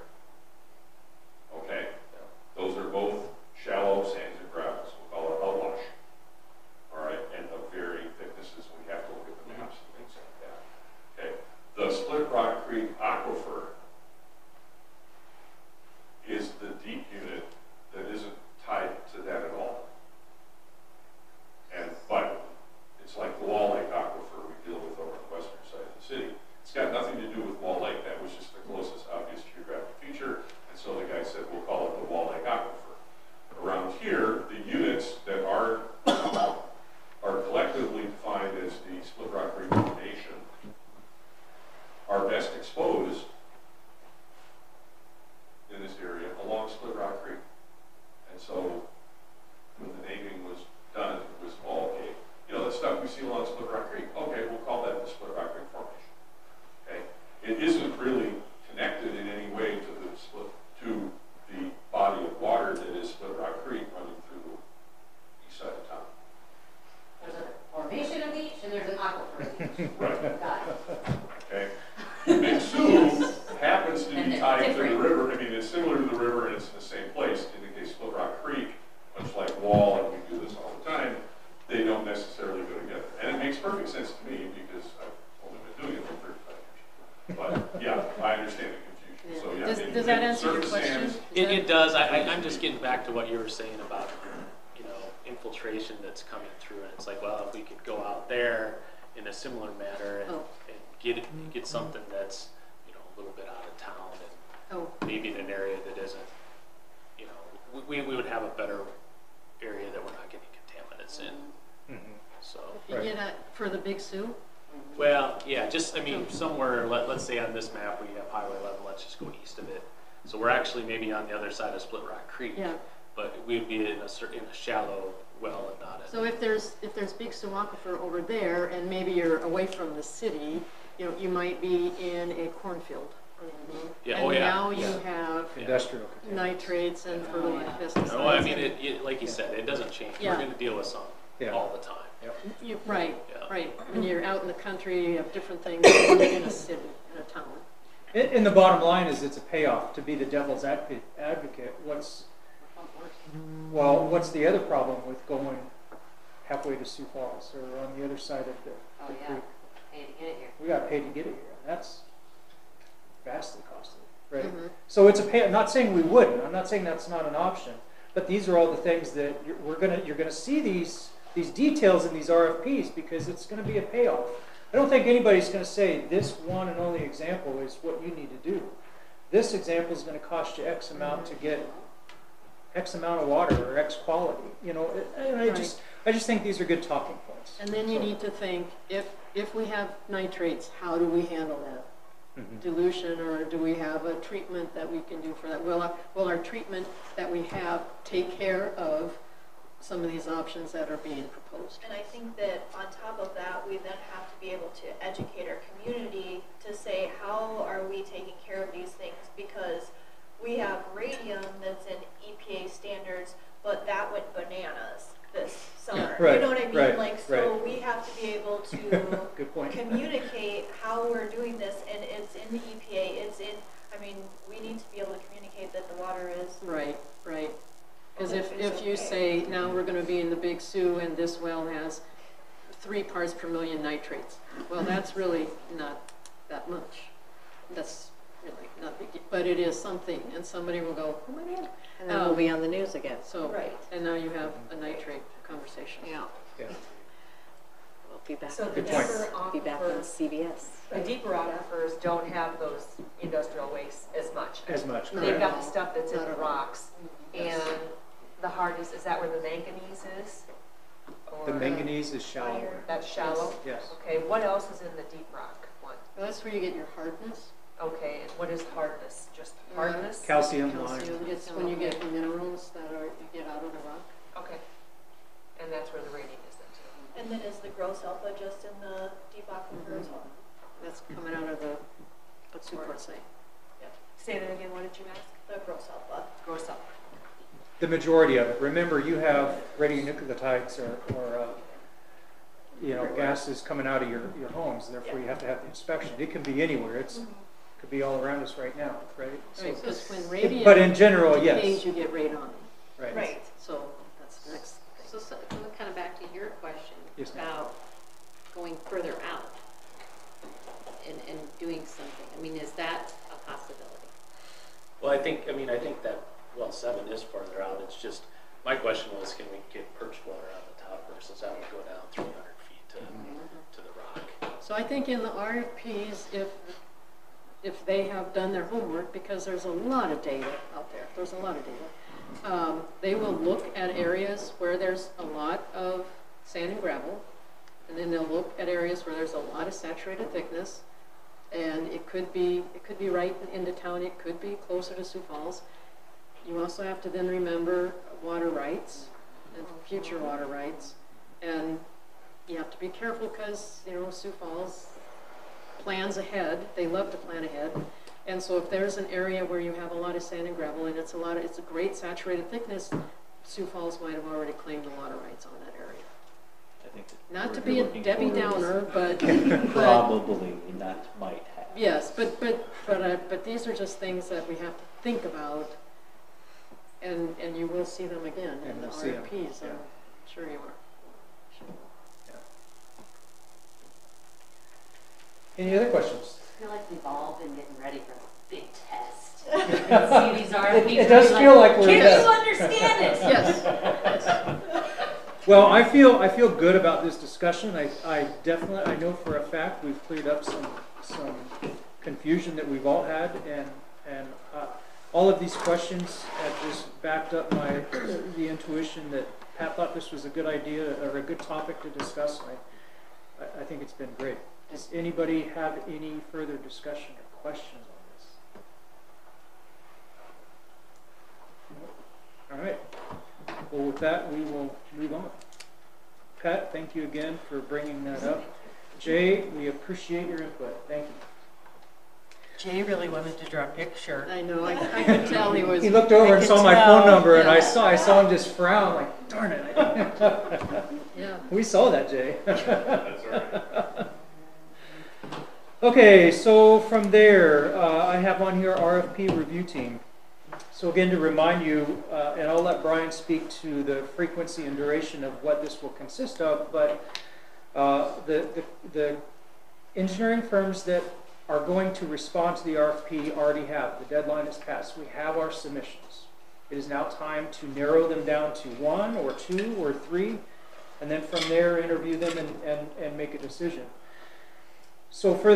we'll call it the Wall Lake Aquifer. Around here, the units that are collectively defined as the Split Rock Creek Formation are best exposed in this area along Split Rock Creek. And so when the naming was done, it was all okay. You know, the stuff we see along Split Rock Creek, okay, we'll call that the Split Rock Creek Formation. Okay? It isn't really connected in any way to the body of water that is Split Rock Creek running through the east side of town. There's a formation of each and there's an aquifer of each. Right. Got it. Okay? Big Sioux happens to And be they're tied to the different. river. I mean, it's similar to the river and it's in the same place. In the case of Split Rock Creek, much like Wall, and we do this all the time, they don't necessarily go together. And it makes perfect sense to me because I've only been doing it for 35 years. But yeah, I understand the confusion. So yeah, Does that answer your surface question? sands- It does. I'm just getting back to what you were saying about, you know, infiltration that's coming through. And it's like, well, if we could go out there in a similar manner and, and get something that's, you know, a little bit out of town and maybe in an area that isn't, you know, we would have a better area that we're not getting contaminants in. So. You get at, for the Big Sioux? Well, yeah, just, I mean, somewhere, let's say on this map we have Highway 11, let's just go east of it. So we're actually maybe on the other side of Split Rock Creek. Yeah. But we'd be in a shallow well and not So if there's Big Sioux Aquifer over there and maybe you're away from the city, you know, you might be in a cornfield. Yeah, and oh yeah. now you Yeah. have industrial nitrates and pesticides. No, I mean, like you said, it doesn't change. Yeah. We're going to deal with some all the time. Right, Yeah. right. When you're out in the country, you have different things than in a city, in a town. And the bottom line is it's a payoff. To be the devil's advocate, what's the other problem with going halfway to Sioux Falls or on the other side of the creek? Pay to get it here. We got to pay to get it here. That's vastly costly, right? Mhm. So it's a pay. I'm not saying we wouldn't. I'm not saying that's not an option. But these are all the things that you're gonna see these details in these RFPs because it's going to be a payoff. I don't think anybody's going to say this one and only example is what you need to do. This example is going to cost you X amount to get X amount of water or X quality. You know, and I just think these are good talking points. And then you need to think, if we have nitrates, how do we handle that? Dilution, or do we have a treatment that we can do for that? Will our treatment that we have take care of some of these options that are being proposed? And I think that on top of that, we then have to be able to educate our community to say, how are we taking care of these things? Because we have radium that's in EPA standards, but that went bananas this summer. Right, You know what I mean? right, Like, so right. we have to be able to Good point. communicate how we're doing this, and it's in the EPA, it's in, I mean, we need to be able to communicate that the water is. Right, right. Because It's if you okay. say, now we're going to be in the Big Sioux and this well has 3 parts per million nitrates, well, that's really not that much. That's really not big, but it is something, and somebody will go, oh my God. And then we'll be on the news again. So, Right. and now you have a nitrate conversation. Yeah. Yeah. We'll be back. So on the this. deeper Be back on aquifers, CBS. the deeper aquifers don't have those industrial wastes as much. As much. They've Correct. got the stuff that's in Not the at all. rocks, and the hardness, is that where the manganese is? The Or manganese is shallow. that's shallow? Yes. Okay, what else is in the deep rock one? Well, that's where you get your hardness. Okay, and what is hardness? Just hardness? Calcium, Calcium, lime. it's when you get the minerals that are, you get out of the rock. Okay, and that's where the radium is then too. And then is the gross alpha just in the deep aquifer as well? That's coming out of the Sioux site. Say that again, what did you ask? The gross alpha. Gross up. The majority of it. Remember, you have radionuclides or gases coming out of your homes. Therefore, you have to have the inspection. It can be anywhere. It could be all around us right now, right? Right, because when radium But in general, yes. decays, you get radon. Right. Right. So that's the next thing. So kind of back to your question Yes, ma'am. about going further out and doing something. I mean, is that a possibility? Well, I think that well 7 is farther out. It's just, my question was, can we get perched water on the top versus having to go down 300 feet to the rock? So I think in the RFPs, if they have done their homework, because there's a lot of data out there, there's a lot of data. They will look at areas where there's a lot of sand and gravel, and then they'll look at areas where there's a lot of saturated thickness, and it could be right into town, it could be closer to Sioux Falls. You also have to then remember water rights and future water rights, and you have to be careful because, you know, Sioux Falls plans ahead. They love to plan ahead. And so if there's an area where you have a lot of sand and gravel and it's a great saturated thickness, Sioux Falls might have already claimed the water rights on that area. I think that Not to what be you're a looking Debbie for is Downer, but probably not might have. yes, but these are just things that we have to think about, and you will see them again in the RFPs. I'm sure you are. Any other questions? I feel like we've all been getting ready for a big test. See these RFPs. It does feel like we're. Can you understand it? Yes. Well, I feel good about this discussion. I definitely, I know for a fact we've cleared up some confusion that we've all had, and all of these questions have just backed up the intuition that Pat thought this was a good idea or a good topic to discuss. I think it's been great. Does anybody have any further discussion or questions on this? All right. Well, with that, we will move on. Pat, thank you again for bringing that up. Jay, we appreciate your input. Thank you. Jay really wanted to draw a picture. I know. I could tell he was. He looked over and saw my phone number, and I saw him just frown, like, darn it. Yeah. We saw that, Jay. That's all right. Okay, so from there, I have on here RFP review team. So again, to remind you, and I'll let Brian speak to the frequency and duration of what this will consist of, but the engineering firms that are going to respond to the RFP already have. The deadline is passed. We have our submissions. It is now time to narrow them down to 1 or 2 or 3, and then from there interview them and make a decision. So for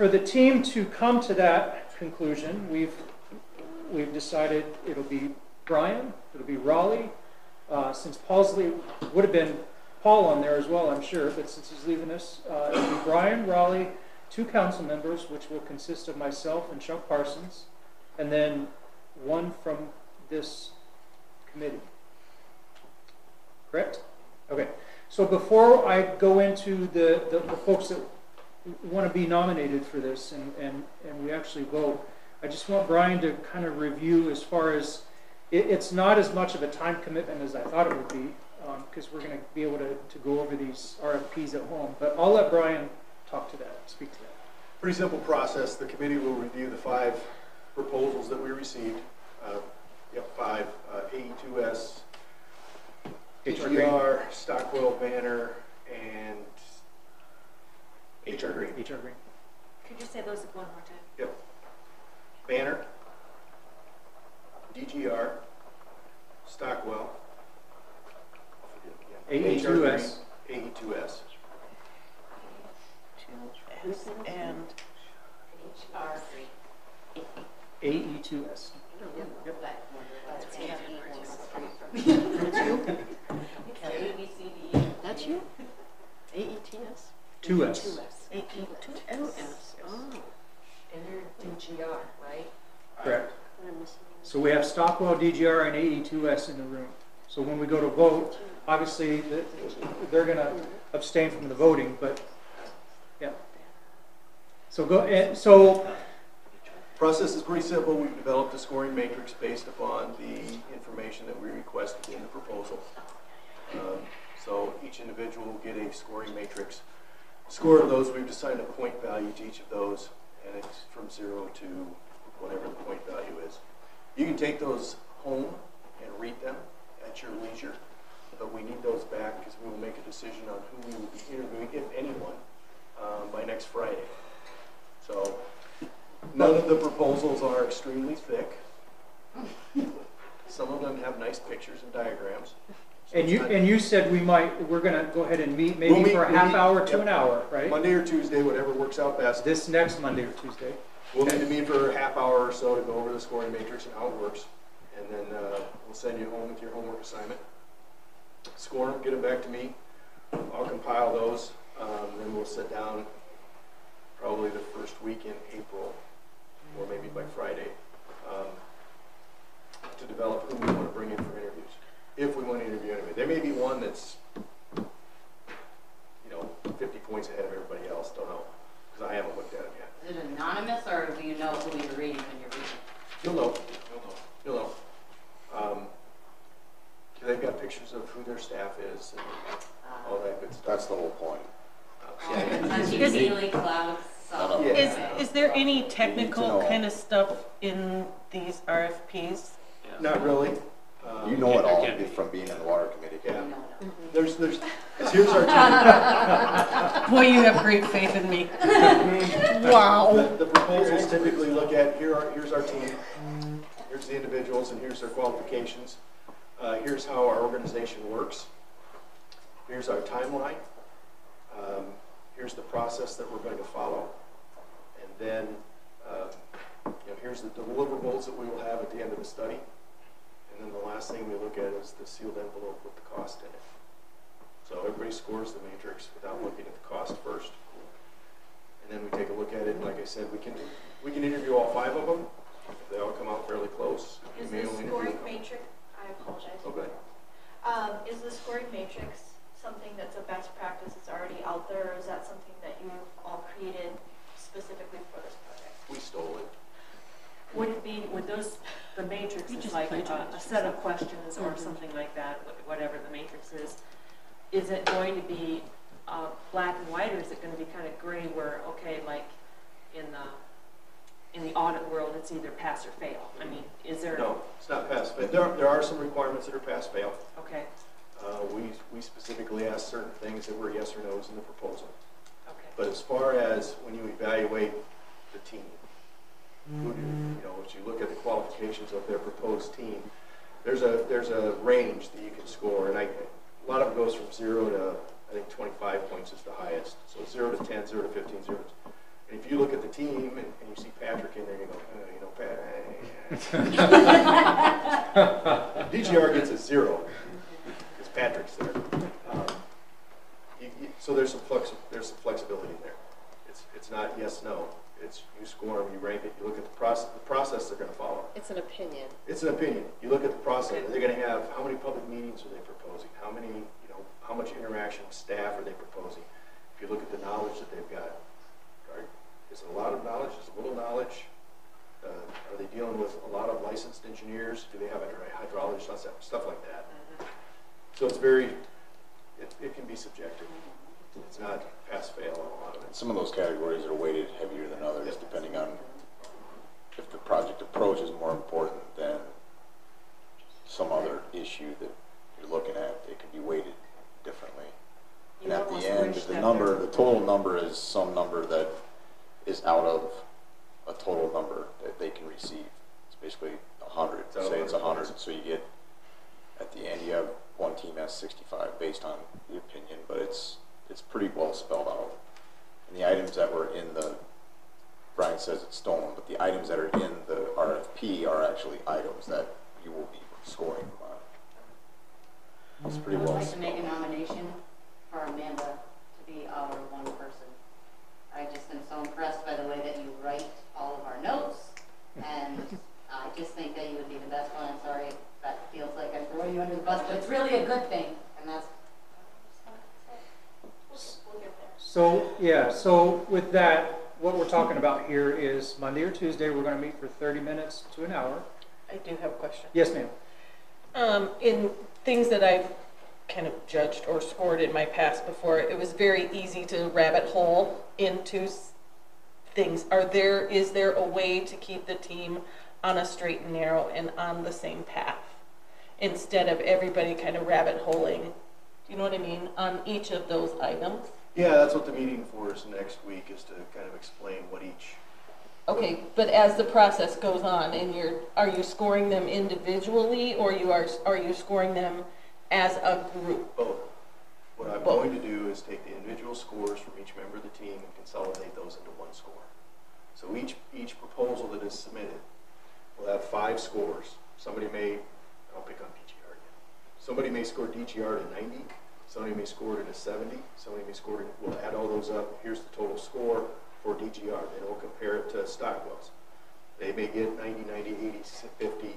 the team to come to that conclusion, we've decided it'll be Brian, it'll be Raleigh. Since Paulsley would have been Paul on there as well, I'm sure, but since he's leaving us, it'll be Brian, Raleigh, 2 council members, which will consist of myself and Chuck Parsons, and then 1 from this committee. Correct? Okay. So before I go into the folks that want to be nominated for this and we actually vote, I just want Brian to kind of review as far as it's not as much of a time commitment as I thought it would be, because we're going to be able to go over these RFPs at home. But I'll let Brian talk to that, speak to that. Pretty simple process. The committee will review the 5 proposals that we received. 5, AE2S, DGR, Stockwell, Banner, and HR Green. HR Green. Could you say those one more time? Yep. Banner, DGR, Stockwell, AE2S. AE2S. And AE2S. Yep. That's you? AETS? 2S. AE2S. Oh. And you're DGR, right? Correct. So we have Stockwell, DGR, and AE2S in the room. So when we go to vote, obviously they're going to abstain from the voting, but yeah. So Process is pretty simple. We've developed a scoring matrix based upon the information that we requested in the proposal. So each individual will get a scoring matrix. Score of those, we've assigned a point value to each of those, and it's from 0 to whatever the point value is. You can take those home and read them at your leisure, but we need those back because we will make a decision on who we will be interviewing, if anyone, by next Friday. So none of the proposals are extremely thick. Some of them have nice pictures and diagrams. So and you said we're going to go ahead and meet maybe for a half hour to an hour, right? Monday or Tuesday, whatever works out best. This next Monday or Tuesday. We'll need to meet for a half hour or so to go over the scoring matrix and how it works. And then we'll send you home with your homework assignment. Score them, get them back to me. I'll compile those. Then we'll sit down probably the first week in April, or maybe by Friday, to develop who we want to bring in for interviews. If we want to interview anybody. There may be one that's, 50 points ahead of everybody else. Don't know, because I haven't looked at them yet. Is it anonymous, or do you know who you're reading when you're reading? You'll know. You'll know. They've got pictures of who their staff is and all that good stuff. That's the whole point. Touchy-feely clouds. So. Is there any technical kind of stuff in these RFPs? Not really. You know it all from being in the water committee. Yeah. Here's our team. Boy, you have great faith in me. Wow. The proposals typically look at, here's our team, here's the individuals, and here's their qualifications. Here's how our organization works. Here's our timeline. Here's the process that we're going to follow. And then, here's the deliverables that we will have at the end of the study. And then the last thing we look at is the sealed envelope with the cost in it. So everybody scores the matrix without looking at the cost first. And then we take a look at it, and like I said, we can interview all 5 of them. If they all come out fairly close. Is the scoring matrix, I apologize. Okay. Is the scoring matrix something that's a best practice that's already out there, or is that something that you've all created specifically for this project? We stole it. Would it be, the matrix is like a set of questions or something like that, whatever the matrix is it going to be black and white, or is it going to be kind of gray where, okay, like in the audit world, it's either pass or fail? I mean, is there... No, it's not pass fail. There are some requirements that are pass fail. Okay. We specifically ask certain things that were yes or no's in the proposal. Okay. But as far as when you evaluate the team, if you look at the qualifications of their proposed team, there's a range that you can score, and a lot of it goes from 0 to, I think, 25 points is the highest. So 0 to 10, 0 to 15, 0 to... And if you look at the team and you see Patrick in there, you go, Pat. DGR gets a 0 because Patrick's there. So there's some flexibility there. It's not yes, no. It's you score them, you rank it, you look at the process they're going to follow. It's an opinion. It's an opinion. You look at the process. They're going to have, how many public meetings are they proposing? How much interaction with staff are they proposing? If you look at the knowledge that they've got, right? Is it a lot of knowledge? Is it a little knowledge? Are they dealing with a lot of licensed engineers? Do they have a hydrologist? Stuff like that. So it's it can be subjective. It's not pass-fail on a lot of it. Some of those categories are weighted heavier than others, depending on if the project approach is more important than some other issue that you're looking at. It can be weighted differently. And at the end, the total number is some number that is out of a total number that they can receive. It's basically 100. Say it's 100. So you get, at the end, you have one team has 65 based on the opinion, but it's pretty well spelled out. And the items that were in Brian says it's stolen, but the items that are in the RFP are actually items that you will be scoring on. It's pretty well I'd like to spelled make a nomination for Amanda to be our one person. I just am so impressed by the way that you write all of our notes, and I just think that you would be the best one. I'm sorry if that feels like I'm throwing you under the bus, but it's really a good thing, and that's... So with that, what we're talking about here is Monday or Tuesday, we're going to meet for 30 minutes to an hour. I do have a question. Yes, ma'am. In things that I've kind of judged or scored in my past before, it was very easy to rabbit hole into things. Is there a way to keep the team on a straight and narrow and on the same path instead of everybody kind of rabbit holing, you know what I mean, on each of those items? Yeah, that's what the meeting for is next week, is to kind of explain what each... Okay, but as the process goes on, and are you scoring them individually, or are you scoring them as a group? Both. What I'm going to do is take the individual scores from each member of the team and consolidate those into one score. So each proposal that is submitted will have 5 scores. Somebody may, I'll pick on DGR again. Somebody may score DGR to 90, somebody may score it at a 70, somebody may score it, we'll add all those up. Here's the total score for DGR. Then we'll compare it to Stockwell's. They may get 90, 90, 80, 50,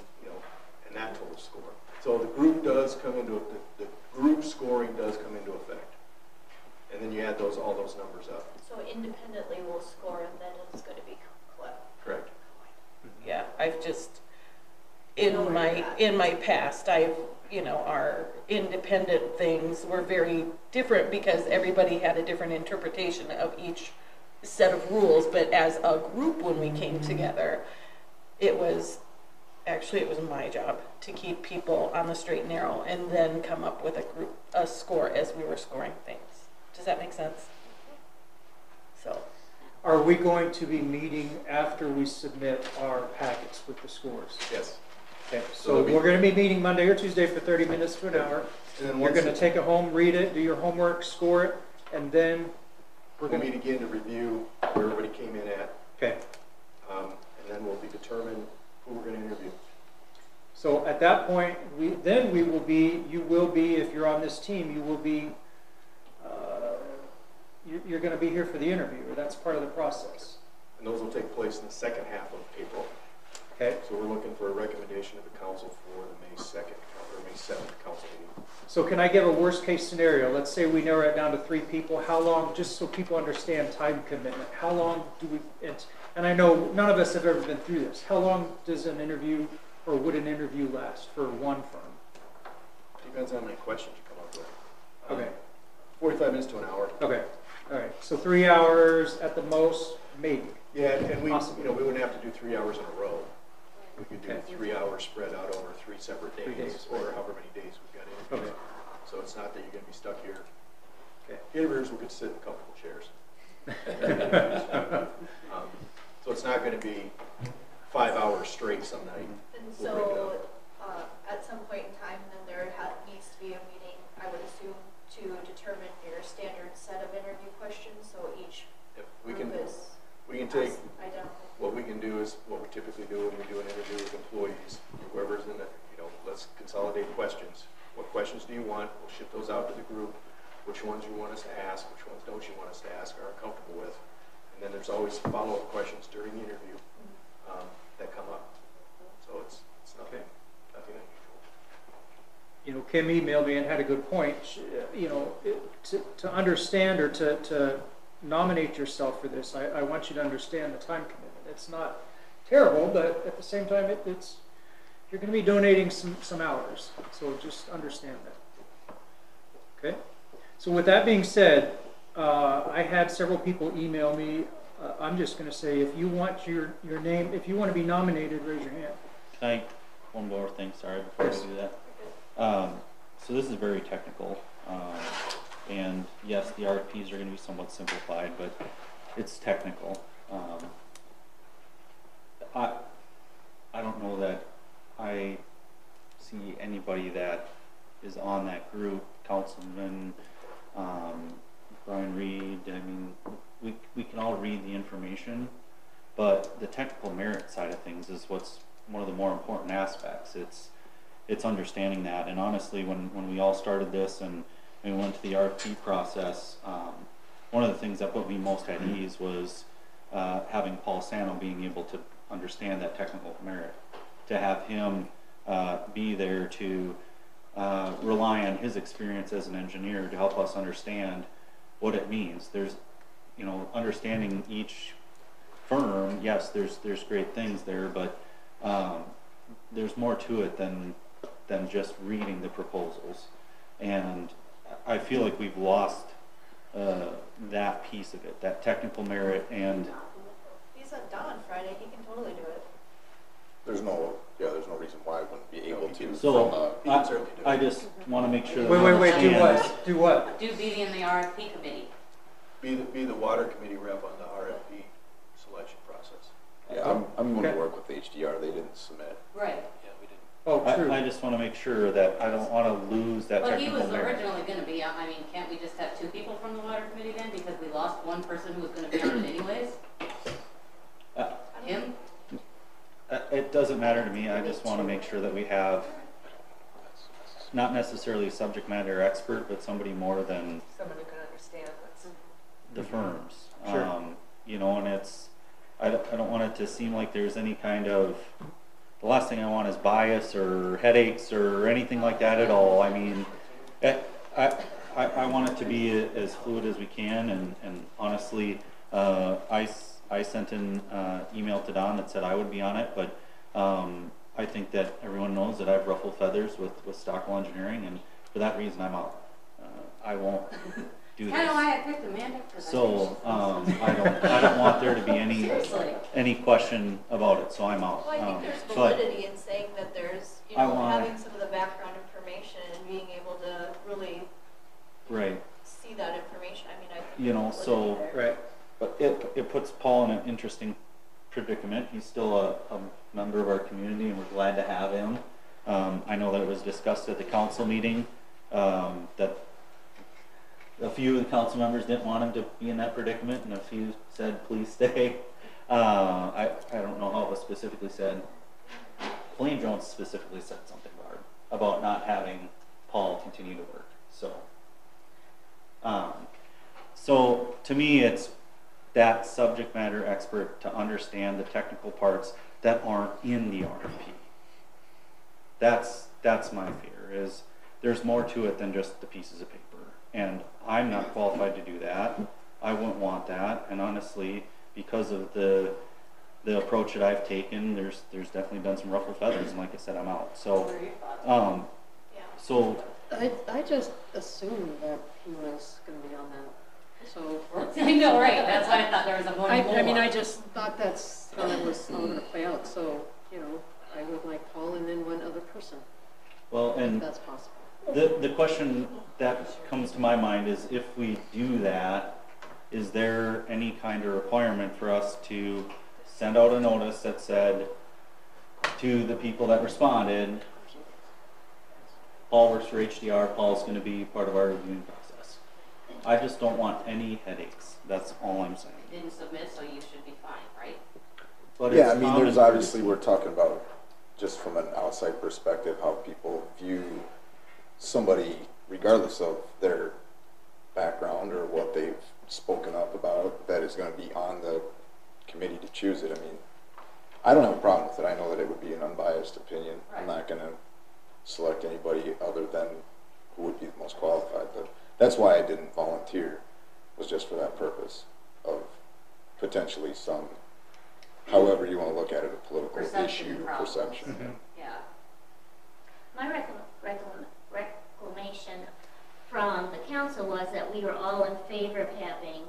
and that total score. So the group does come into, the group scoring does come into effect. And then you add all those numbers up. So independently we'll score and then it's going to be collected. Correct. Yeah, I've just, in my past, our independent things were very different because everybody had a different interpretation of each set of rules, but as a group when we came together, it was my job to keep people on the straight and narrow and then come up with a score as we were scoring things. Does that make sense? So, Are we going to be meeting after we submit our packets with the scores? Yes. Okay, so we're going to be meeting Monday or Tuesday for 30 minutes to an hour. And then you're going to take it home, read it, do your homework, score it, and then we're going to meet again to review where everybody came in at. Okay. And then we'll be determined who we're going to interview. So at that point, you will be, if you're on this team, you will be, you're going to be here for the interview, or that's part of the process. And those will take place in the second half of April. Okay. So we're looking for a recommendation of the council for the May 2nd or May 7th council meeting. So can I give a worst case scenario? Let's say we narrow it down to 3 people. How long, just so people understand time commitment, how long do we, and I know none of us have ever been through this, how long does an interview, or would an interview last for one firm? Depends on how many questions you come up with. Okay. 45 minutes to an hour. Okay. All right. So 3 hours at the most, maybe. Yeah, and we wouldn't have to do 3 hours in a row. We could do 3 hours spread out over 3 separate days, or however many days we've got interviews. Okay. So it's not that you're going to be stuck here. Okay. Interviewers will get to sit in comfortable chairs. So it's not going to be 5 hours straight some night. And so at some point in time, then there needs to be a meeting, I would assume, to determine your standard set of interview questions. So each group is identical. What we can do is what we typically do when we do an interview with employees, whoever's in the, let's consolidate questions. What questions do you want? We'll ship those out to the group. Which ones you want us to ask, which ones don't you want us to ask, or are comfortable with. And then there's always follow-up questions during the interview that come up. So it's nothing unusual. Kim emailed me and had a good point. To understand or to nominate yourself for this, I want you to understand the time commitment. It's not terrible, but at the same time, you're going to be donating some hours. So just understand that. Okay. So with that being said, I had several people email me. I'm just going to say, if you want your name, if you want to be nominated, raise your hand. Can I, one more thing, sorry, before I do that. So this is very technical, and yes, the RFPs are going to be somewhat simplified, but it's technical. I don't know that I see anybody that is on that group, Councilman Brian Reed. I mean, we can all read the information, but the technical merit side of things is what's one of the more important aspects. It's understanding that. And honestly, when we all started this and we went to the RFP process, one of the things that put me most at ease was having Paul Sano being able to understand that technical merit, to have him be there to rely on his experience as an engineer to help us understand what it means. There's, understanding each firm, yes, there's great things there, but there's more to it than just reading the proposals. And I feel like we've lost that piece of it, that technical merit. And He's at Dawn Friday, he can totally do it. There's no reason why I wouldn't be able to. so I just want to make sure that wait, do what? Do be in the RFP committee. Be the water committee rep on the RFP selection process. Yeah, I'm going to work with HDR. They didn't submit. Right. Yeah, we didn't. Oh, true. I just want to make sure that I don't want to lose that Well, he technical was merit. originally going to be, I mean, can't we just have 2 people from the water committee then? Because we lost one person who was going to be on it anyways? It doesn't matter to me, I just wanna make sure that we have, not necessarily a subject matter expert, but somebody more than Someone who can understand what's. the firms. Sure. You know, and I don't want it to seem like there's any kind of, the last thing I want is bias or headaches or anything like that at all. I mean, I want it to be as fluid as we can, and honestly, I sent an email to Don that said I would be on it, but I think that everyone knows that I've ruffled feathers with Stockwell Engineering, and for that reason I'm out. I won't do this. Kind of why I picked Amanda. So I don't want there to be any question about it. So I'm out. Well, I think there's validity in saying that there's, you know, having some of the background information and being able to really see that information. I mean, I think you know, so Right. but it puts Paul in an interesting predicament. He's still a member of our community, and we're glad to have him. I know that it was discussed at the council meeting that a few of the council members didn't want him to be in that predicament, and a few said, please stay. I don't know how it was specifically said. Blaine Jones specifically said something about not having Paul continue to work. So to me, it's that subject matter expert to understand the technical parts that aren't in the RFP. That's my fear, is there's more to it than just the pieces of paper. And I'm not qualified to do that. I wouldn't want that. And honestly, because of the approach that I've taken, there's definitely been some ruffled feathers. And like I said, I'm out. So, so I just assumed that he was going to be on that. So I know, right? That's why I thought there was a one more. I mean, I just thought that's how it was all going to play out. So, you know, I would like Paul and then one other person. Well, and if that's possible. The question that comes to my mind is, if we do that, is there any kind of requirement for us to send out a notice that said to the people that responded, Paul works for HDR, Paul's going to be part of our reviewing process? I just don't want any headaches. That's all I'm saying. Didn't submit, so you should be fine, right? But yeah, I mean, there's obviously, we're talking about just from an outside perspective, how people view somebody, regardless of their background or what they've spoken up about, that is going to be on the committee to choose it. I mean, I don't have a problem with it. I know that it would be an unbiased opinion. I'm not going to select anybody other than who would be the most qualified. But that's why I didn't volunteer, was just for that purpose of potentially some, however you want to look at it, a political issue, perception. Mm-hmm. Yeah. My reclamation from the council was that we were all in favor of having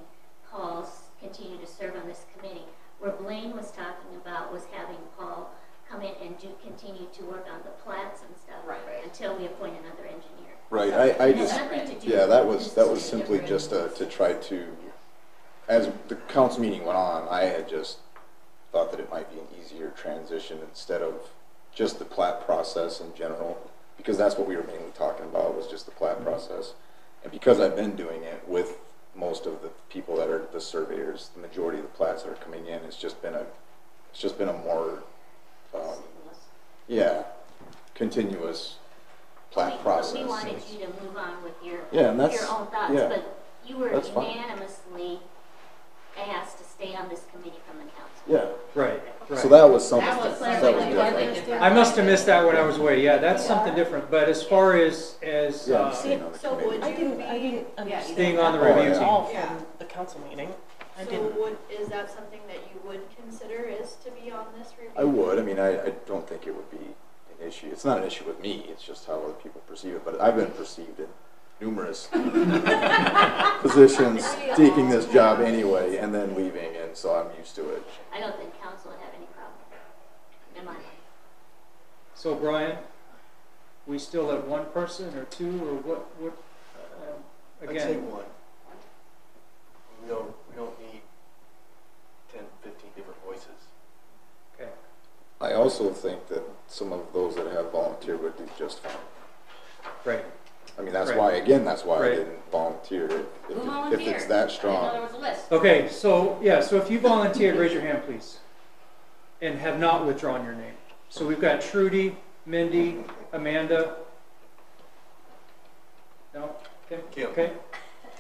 Paul continue to serve on this committee. Where Blaine was talking about was having Paul come in and continue to work on the plats and stuff until we appoint another engineer. Right. So I just, yeah, that was simply just to try to, as the council meeting went on, I had just thought that it might be an easier transition instead of just the plat process in general, because that's what we were mainly talking about, was just the plat process. And because I've been doing it with most of the people that are the surveyors, the majority of the plats that are coming in, it's just been a more continuous plat process. We wanted you to move on with your and that's, your own thoughts, but you were that's unanimously asked to stay on this committee from the council. Yeah. Right. So that was something. That was I must have missed that when I was away. Yeah, that's something different. But as far as so would I didn't understand staying on the review team all from the council meeting. I So didn't. is that something that you would consider, is to be on this review? I would. I mean, I don't think it would be an issue. It's not an issue with me. It's just how other people perceive it. But I've been perceived in numerous positions taking this job anyway and then leaving, and so I'm used to it. I don't think council would have any problem in my mind. So Brian, we still have one person or two or what? Again, I'd say one. We don't need 10, 15 different voices. Okay. I also think that some of those that have volunteered would do just fine. Right. I mean, that's why I Right. didn't volunteer. Who If volunteered? it's that I didn't know strong. there was a list. Okay. So yeah. So if you volunteered, raise your hand, please. and have not withdrawn your name. So we've got Trudy, Mindy, Amanda. No? Kim. Okay.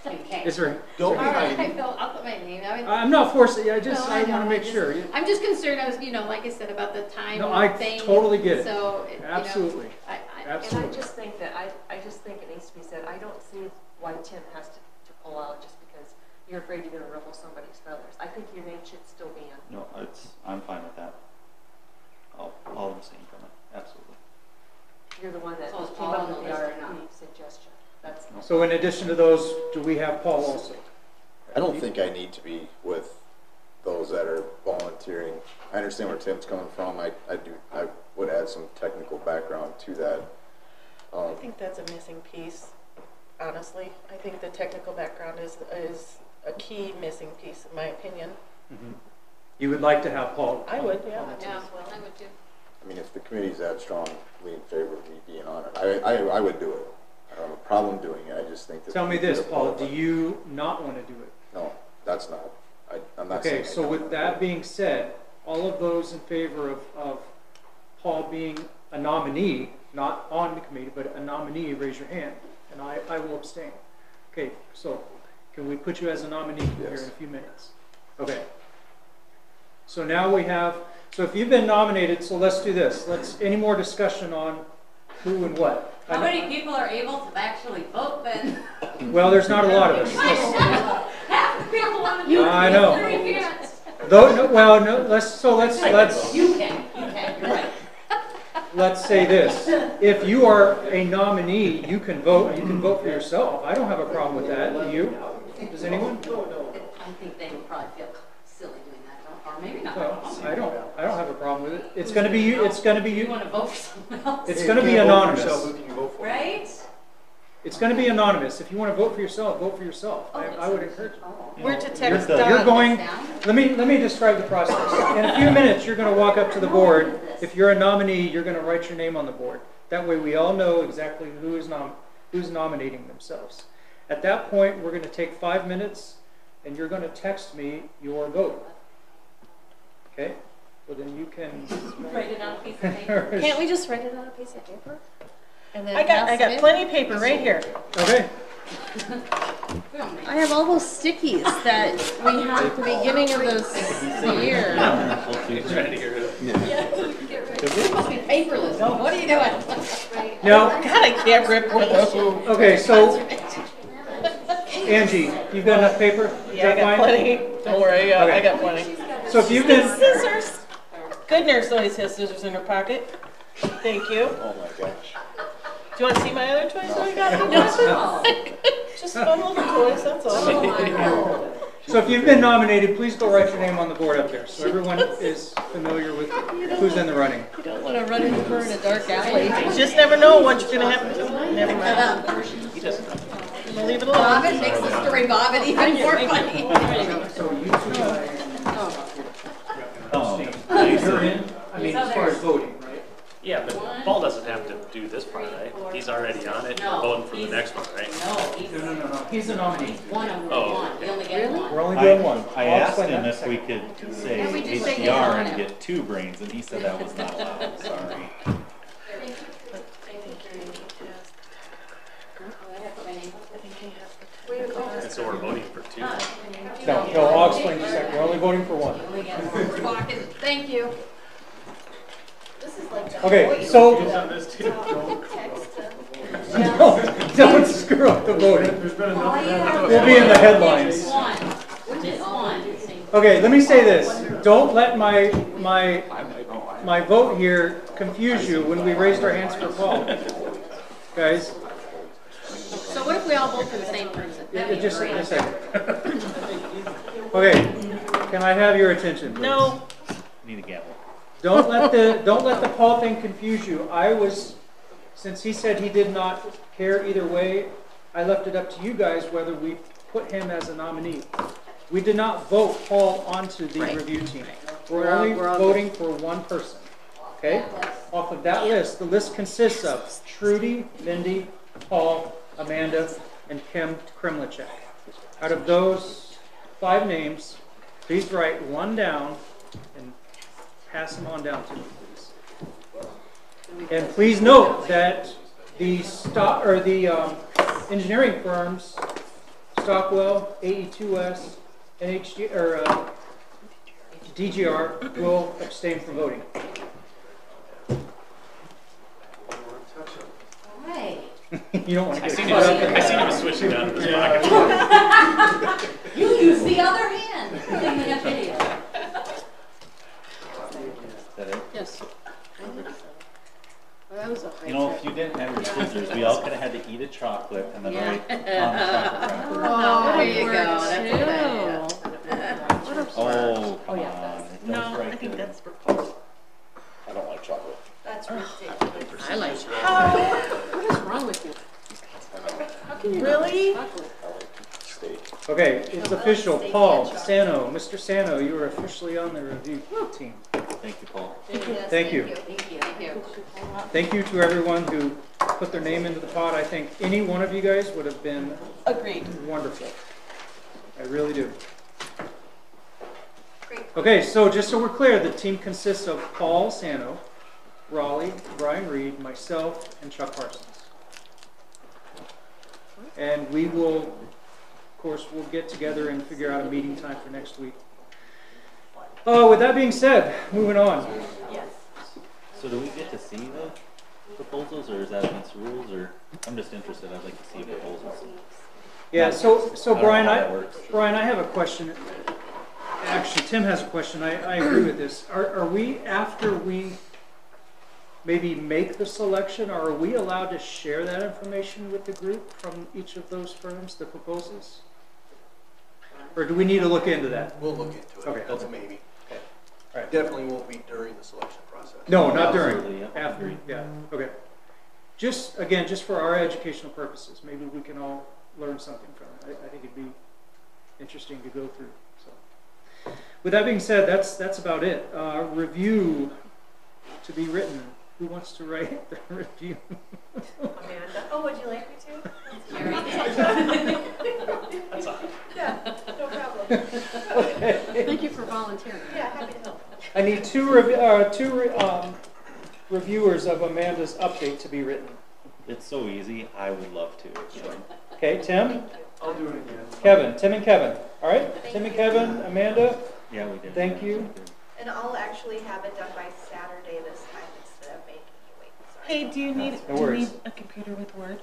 Okay. Is there? Don't All be right, hiding. I'll put my name. I'm not forcing. I just No, I know, want to make just- sure. I'm just concerned. I was, like I said, about the time No, I thing. totally get it. So, Absolutely. And Absolutely. I just think that, I just think it needs to be said, I don't see why Tim has to pull out just because you're afraid you're gonna ruffle somebody's feathers. I think your name should still be in. No, I'm fine with that. I'll abstain from it, absolutely. You're the one that So it's came Paul up and with Lisa. the suggestion. That's. So in addition to those, do we have Paul also? I don't think I need to be with those that are volunteering. I understand where Tim's coming from. I would add some technical background to that. I think that's a missing piece, honestly. I think the technical background is a key missing piece, in my opinion. Mm-hmm. You would like to have Paul? I would, yeah. Yeah, I would too. I mean, if the committee's that strongly in favor of me being on it, I would do it. I don't have a problem doing it. I just think that. Tell me this, Paul, do you not want to do it? No, that's not. I'm not Okay, saying. so with that being said, all of those in favor of Paul being a nominee, not on the committee, but a nominee, raise your hand, and I will abstain. Okay, so can we put you as a nominee here in a few minutes? Okay. So now we have, so if you've been nominated, so let's do this. Any more discussion on who and what? How many people are able to actually vote then? Well, there's not a lot of us. Half the people want to do it. I know. You can't. Let's You can, you're right. let's say this. If you are a nominee, you can vote for yourself. I don't have a problem with that. Do you? Does anyone? I think they would probably feel silly doing that, or maybe not. Well, I don't have a problem with it. It's gonna be you. You want to vote for someone else? It's gonna be anonymous. Who can you vote for? Right? It's gonna be anonymous. If you want to vote for yourself, vote for yourself. I would encourage you. We're to text You're going. Let me describe the process. In a few minutes, you're going to walk up to the board. If you're a nominee, you're going to write your name on the board. That way, we all know exactly who's nominating themselves. At that point, we're going to take 5 minutes, and you're going to text me your vote. Okay? So then you can Write it on a piece of paper. Can't we just write it on a piece of paper? And then I pass got it in? plenty of paper right here. Okay. I have all those stickies that we had at the beginning of the year. Trying to get rid of. It must be paperless. No, what are you doing? Now, God, I can't rip one of those. okay, so Angie, you've got enough paper? Is Yeah, I that got fine? plenty. Don't worry, Okay. I got plenty. So if you've been Scissors. Good nurse always has scissors in her pocket. Thank you. Oh my gosh. Do you want to see my other toys that I got? Just fun little toys, that's all. So if you've been nominated, please go write your name on the board up there, so everyone is familiar with who's in the running. You don't want to run into her in a dark alley. You just never know what's going to happen to them. Never mind. He doesn't know. We'll leave it alone. Bobbin makes the story Bobbin even more funny. So you two, you're in, I mean, as far as voting, right? Yeah, but Paul doesn't have to do this part, right? He's already on it, No, voting for the he's- next one, right? No, he's No, he's a nominee. one of Oh, one. okay. You only get one. We're only doing one. I I'll asked explain him that in a if we second. could say Yeah, we just say HDR yes on and it. get 2 brains, and he said that was not allowed, sorry. And so we're voting for 2. No, I'll explain in a second. We're only voting for one. We're talking. Thank you. This is like the Okay, so text to don't screw up the voting. We'll We'll be in the headlines. Just one. Okay, let me say this. Don't let my vote here confuse you when we raised our hands for Paul. Guys, So what if we all vote for the same person? That'd be just great. a second. Okay, can I have your attention, please? No. Need a gavel. Don't let the Paul thing confuse you. Since he said he did not care either way, I left it up to you guys whether we put him as a nominee. We did not vote Paul onto the review team. We're only voting for one person. Okay? Off of that list, the list consists of Trudy, Mindy, Paul, Amanda, and Kim Krimlicek. Out of those 5 names, please write one down and pass them on down to me, please. And please note that the engineering firms, Stockwell, AE2S, NHG, or DGR, will abstain from voting. Right. You don't want to I get seen caught up in him that. switching down to his pocket. You use the other hand in the video. Is that it? Yes. Well, that was a high You know, tech. if you didn't have your scissors, we all could have had to eat a chocolate and then Yeah. right on the chocolate wrapper. Oh, There you go, that's what I Oh, come on. It No, does right I think there. that's proposed. I don't like chocolate. That's ridiculous. I like What is wrong with you? How can you Really? not like chocolate? I like steak. Okay, it's official. Paul Sano, Mr. Sano, you are officially on the review team. Thank you, Paul. Yes, Thank you. Thank you. Thank you. Thank you to everyone who put their name into the pot. I think any one of you guys would have been Agreed. wonderful. I really do. Great. Okay, so just so we're clear, the team consists of Paul Sano, Raleigh, Brian Reed, myself, and Chuck Parsons. And we will, of course, we'll get together and figure out a meeting time for next week. With that being said, moving on. Yes. So do we get to see the proposals, or is that against rules, or I'm just interested, I'd like to see proposals. Yeah, so I don't know Brian, how that works. Brian, I have a question. Actually, Tim has a question. I agree with this. Are we, after we maybe make the selection, are we allowed to share that information with the group from each of those firms, the proposals? Or do we need to look into that? We'll look into it. Okay. That's a maybe. All right. Definitely won't be during the selection process. No, not Absolutely, during. yeah. After, yeah, okay. Just, again, just for our educational purposes, maybe we can all learn something from it. I think it'd be interesting to go through, so. With that being said, that's about it. Review to be written. Who wants to write the review? Amanda. Oh, would you like me to? That's all. Yeah, no problem. Okay. Thank you for volunteering. Yeah, happy to help. I need two reviewers of Amanda's update to be written. It's so easy, I would love to. So. Okay, Tim? I'll do it again. Kevin. Tim and Kevin. All right? Tim and Kevin, Amanda, Yeah, we did. thank you. And I'll actually have it done by Saturday this time instead of making you wait. Sorry. Hey, do you need No worries. a computer with Word?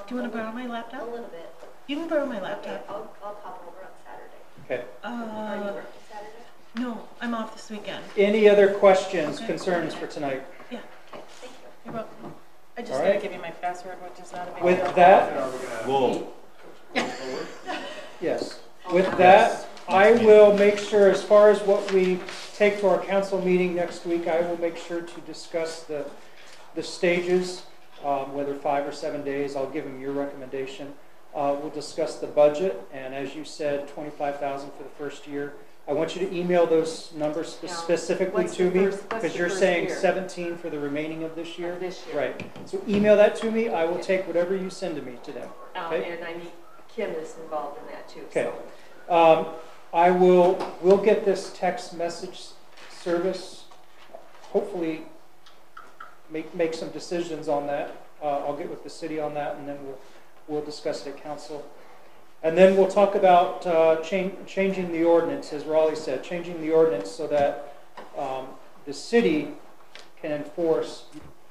Do you A want to borrow my little- laptop? A little bit. You can borrow my Okay, laptop. I'll pop over on Saturday. Okay. Are you working Saturday? No, I'm off this weekend. Any other questions, Okay. concerns for tonight? Yeah. Okay, thank you. You're welcome. I just All gotta right. give you my password, which is not a big With deal. that, Whoa. yes. With that, I will make sure, as far as what we take to our council meeting next week, I will make sure to discuss the stages, whether 5 or 7 days. I'll give them your recommendation. We'll discuss the budget, and as you said, $25,000 for the first year. I want you to email those numbers specifically What's to the me, first- what's because the you're first saying year? 17 for the remaining of this year. This year. Right. So email that to me. I will take whatever you send to me to them. Okay? And I mean, Kim is involved in that too. Okay. So. We'll get this text message service, hopefully make some decisions on that. I'll get with the city on that, and then we'll discuss it at council. And then we'll talk about changing the ordinance, as Raleigh said, changing the ordinance so that the city can enforce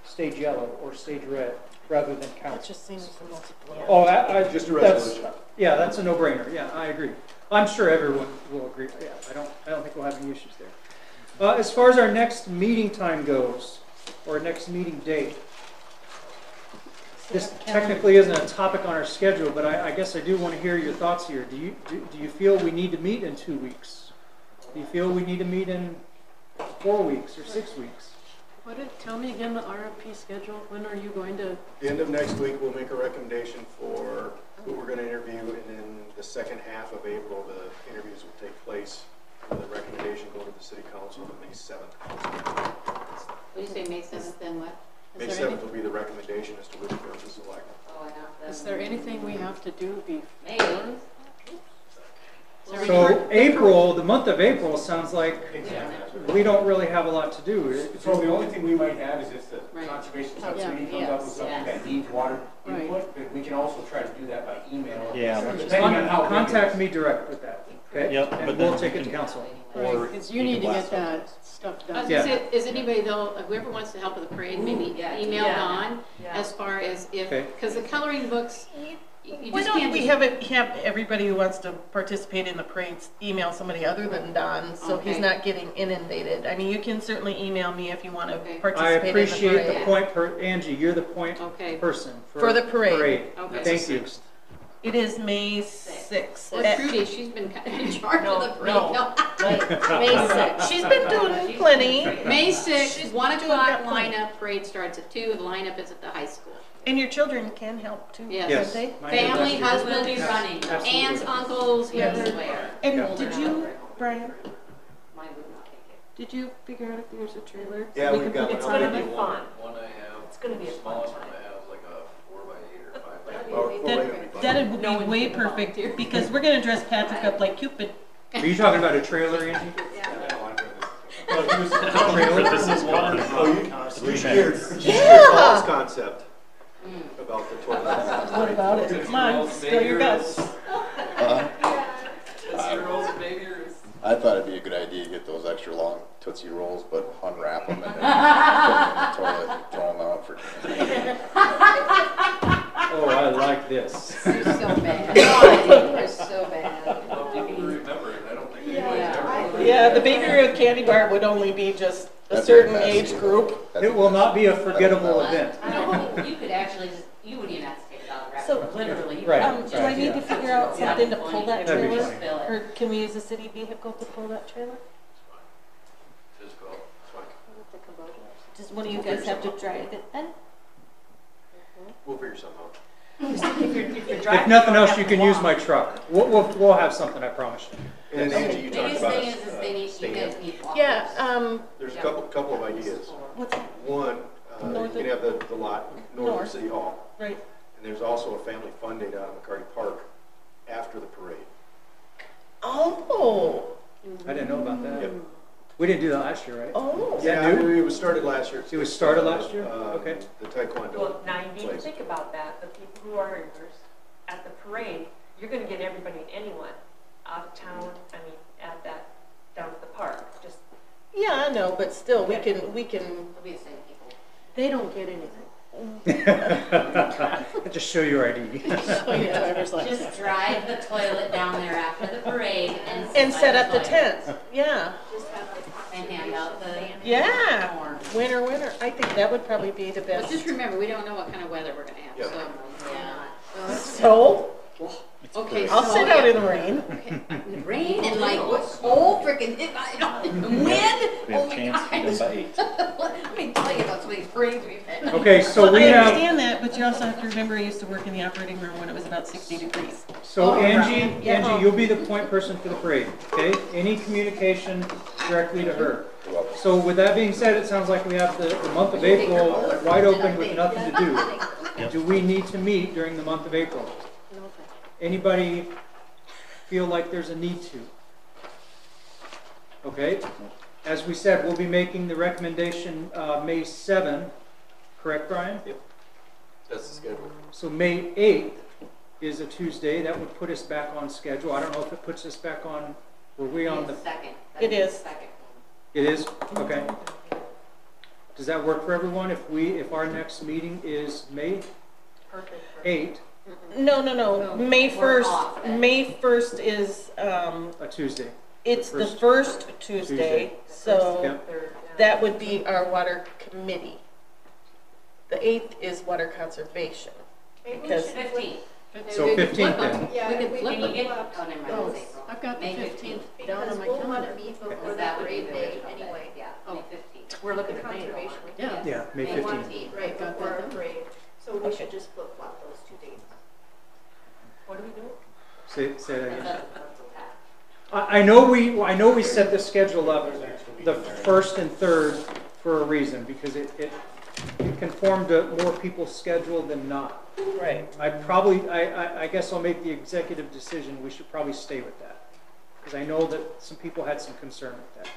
stage yellow or stage red rather than That council. just seems the most. Oh, Just a that's, resolution. yeah, that's a no-brainer. Yeah, I agree. I'm sure everyone will agree. Yeah, I don't think we'll have any issues there. As far as our next meeting time goes, or next meeting date, this technically isn't a topic on our schedule, but I guess I do want to hear your thoughts here. Do you feel we need to meet in 2 weeks? Do you feel we need to meet in 4 weeks or 6 weeks? Tell me again the RFP schedule. When are you going to? The end of next week, we'll make a recommendation for who we're going to interview, and then the second half of April, the interviews will take place. The recommendation go to the city council on May 7th. What do you say, May 7th, then what? May 7th will be the recommendation as to which firm to select. Oh, I know. Is there anything we have to do before? Maybe. Is there we So doing? April, the month of April sounds like we don't really have a lot to do. So the only thing we might have is if the Right. conservation Yeah. subcommittee comes up with something Yes. that needs water Right. input, but we can also try to do that by email. Yeah. Depending on how big it Contact is. me direct with that, okay? Yep, And but we'll then take we it to can- council. Or Because you need to blast get them. that stuff I was done. Yeah. gonna say, is anybody though, whoever wants to help with the parade, maybe Yeah. email Yeah. Dawn Yeah. as far as if, Okay. because the coloring books, you Why just don't can't we just. have everybody who wants to participate in the parades email somebody other than Don, so he's Okay. not getting inundated? I mean, you can certainly email me if you want to Okay. I participate in the appreciate the parade. point, Angie, you're the point Okay. person For the parade. Okay. Thank you. It is May 6th. Or Trudy, she's been kind of in charge of the parade. no. No. May 6th. She's been doing plenty. May 6th, She's 1 doing o'clock that plenty. lineup, parade starts at 2, the lineup is at the high school. And your children can help too, Yes. Yes. can't they? Mine Family, is- husband, We'll be running. Absolutely. aunts, uncles, Yes. everywhere. And Yeah. did you, Brian, Mine would not take it. did you figure out if there's a trailer? Yeah, We we've can got put one. it It's How gonna many be do you want? fun. One I have, It's gonna be a the fun smallest time. one I have is like a 4x8 or 5x8. Or 4x8 would be fine. That would No be one's way gonna perfect, volunteer. because we're gonna dress Patrick up like Cupid. Are you talking about a trailer, Angie? This is gone. You should hear Paul's Yeah! concept about the toilet. What about it? Come on, spill your guts. I thought it'd be a good idea to get those extra long Tootsie Rolls, but unwrap them and then put them in the toilet and throw them out for. Oh, I like this. You're so bad. You're so bad. Well, people remember it, I don't think anybody's ever. Yeah, the Baby Ruth candy bar would only be just a That's certain fantastic. age group. That's It will not be a forgettable event. No, you could actually just, you wouldn't even have to take it out of the wrap, So- literally. you Right. could Do I need to figure out something to Yeah. pull that That'd be trailer? funny. Spill it. Or can we use a city vehicle to pull that trailer? Just go. Does one of you guys have to drive it then? We'll figure something out. If you're If driving, nothing you don't else, you have to can use walk. my truck. We'll have something, I promise you. And Angie, you talked Biggest about thing is they need, you stand. guys need walkers. Yeah, There's a couple of ideas. what's that? One, you North can have the lot north North. of City Hall. Right. And there's also a family fun day down in McCarty Park after the parade. Oh, I didn't know about that. Yep. We didn't do that last year, right? oh. Is that Yeah, new? it was started last year. It was started last year? Uh, Okay. The Taekwondo. Well, now you need to place. think about that, the people who are at the parade, you're gonna get everybody and anyone out of town, I mean, at that, down at the park, just, Yeah, I know, but still, we can, It'll be the same people. They don't get anything. Just show your ID. show your driver's license. Just drive the toilet down there after the parade and. And sit set by up the toilet. tent. Yeah, And hand out the. yeah. corn. Winner, winner. I think that would probably be the But best. just remember, we don't know what kind of weather we're gonna have, Yep. so. Yeah. So, Okay, I'll so- sit out in the rain. Rain and like whole freaking wind. We Oh have my chance to get gosh. by 8. Let me tell you about some of these parades we've had. Okay, so Well, we I have, understand that, but you also have to remember I used to work in the operating room when it was about 60 degrees. so Oh, Angie, right. Yeah. you'll be the point person for the parade, okay? Any communication directly to her. So with that being said, it sounds like we have the month of April wide open with nothing to do. Do we need to meet during the month of April? Anybody feel like there's a need to? Okay, as we said, we'll be making the recommendation May 7, correct, Brian? Yep. That's the schedule. So May 8th is a Tuesday. That would put us back on schedule. I don't know if it puts us back on, were we on the, Second. It is. Second. it is? Okay. Does that work for everyone if our next meeting is May perfect. 8, No, May We're 1st, off then. May 1st is, a Tuesday? it's the First first Tuesday, Tuesday. so Yep. Third, that would be our water committee. The 8th is water conservation. Maybe we Because- should flip- 15. So We could 15th flip 'em. then. Yeah, We could we flip Can you them. get, oh, never mind, Oh, it's April. I've got the May 15th down because on my we'll want calendar. to meet Because before that that would be parade the day original day. anyway. Yeah, Oh. May 15th. We're looking The at May, though, conservation. aren't we? Yeah. Yeah, May May 15th. 15th. Right Got before that our done. parade, so we should just flip flop those 2 dates. What do we do? Say that again. That's what's happening. I know we set the schedule up the first and third for a reason, because it conformed to more people's schedule than not. Right. I guess I'll make the executive decision, we should probably stay with that. because I know that some people had some concern with that.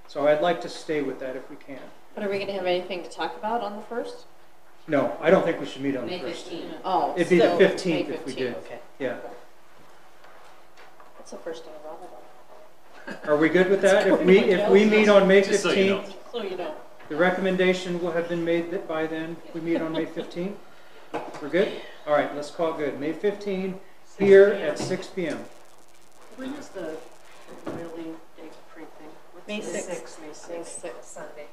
So I'd like to stay with that if we can. But are we gonna have anything to talk about on the first? No, I don't think we should meet on the May first. 15th. Oh, It'd be the so 15th May if we 15th, did. Okay. Yeah. That's the first day of Ramadan. Are we good with that? If we meet on May Just so you know. 15th, So you know. the recommendation will have been made by then. If we meet on May 15th, we're good? All right, let's call it good. May 15th, here at 6 p.m. When is the building day parade thing? What's May the- 6th. May May 6th. 6th, Sunday.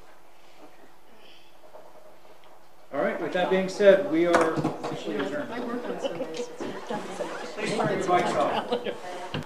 All right, with that being said, we are officially adjourned. I work on Sundays. Please turn your mics off.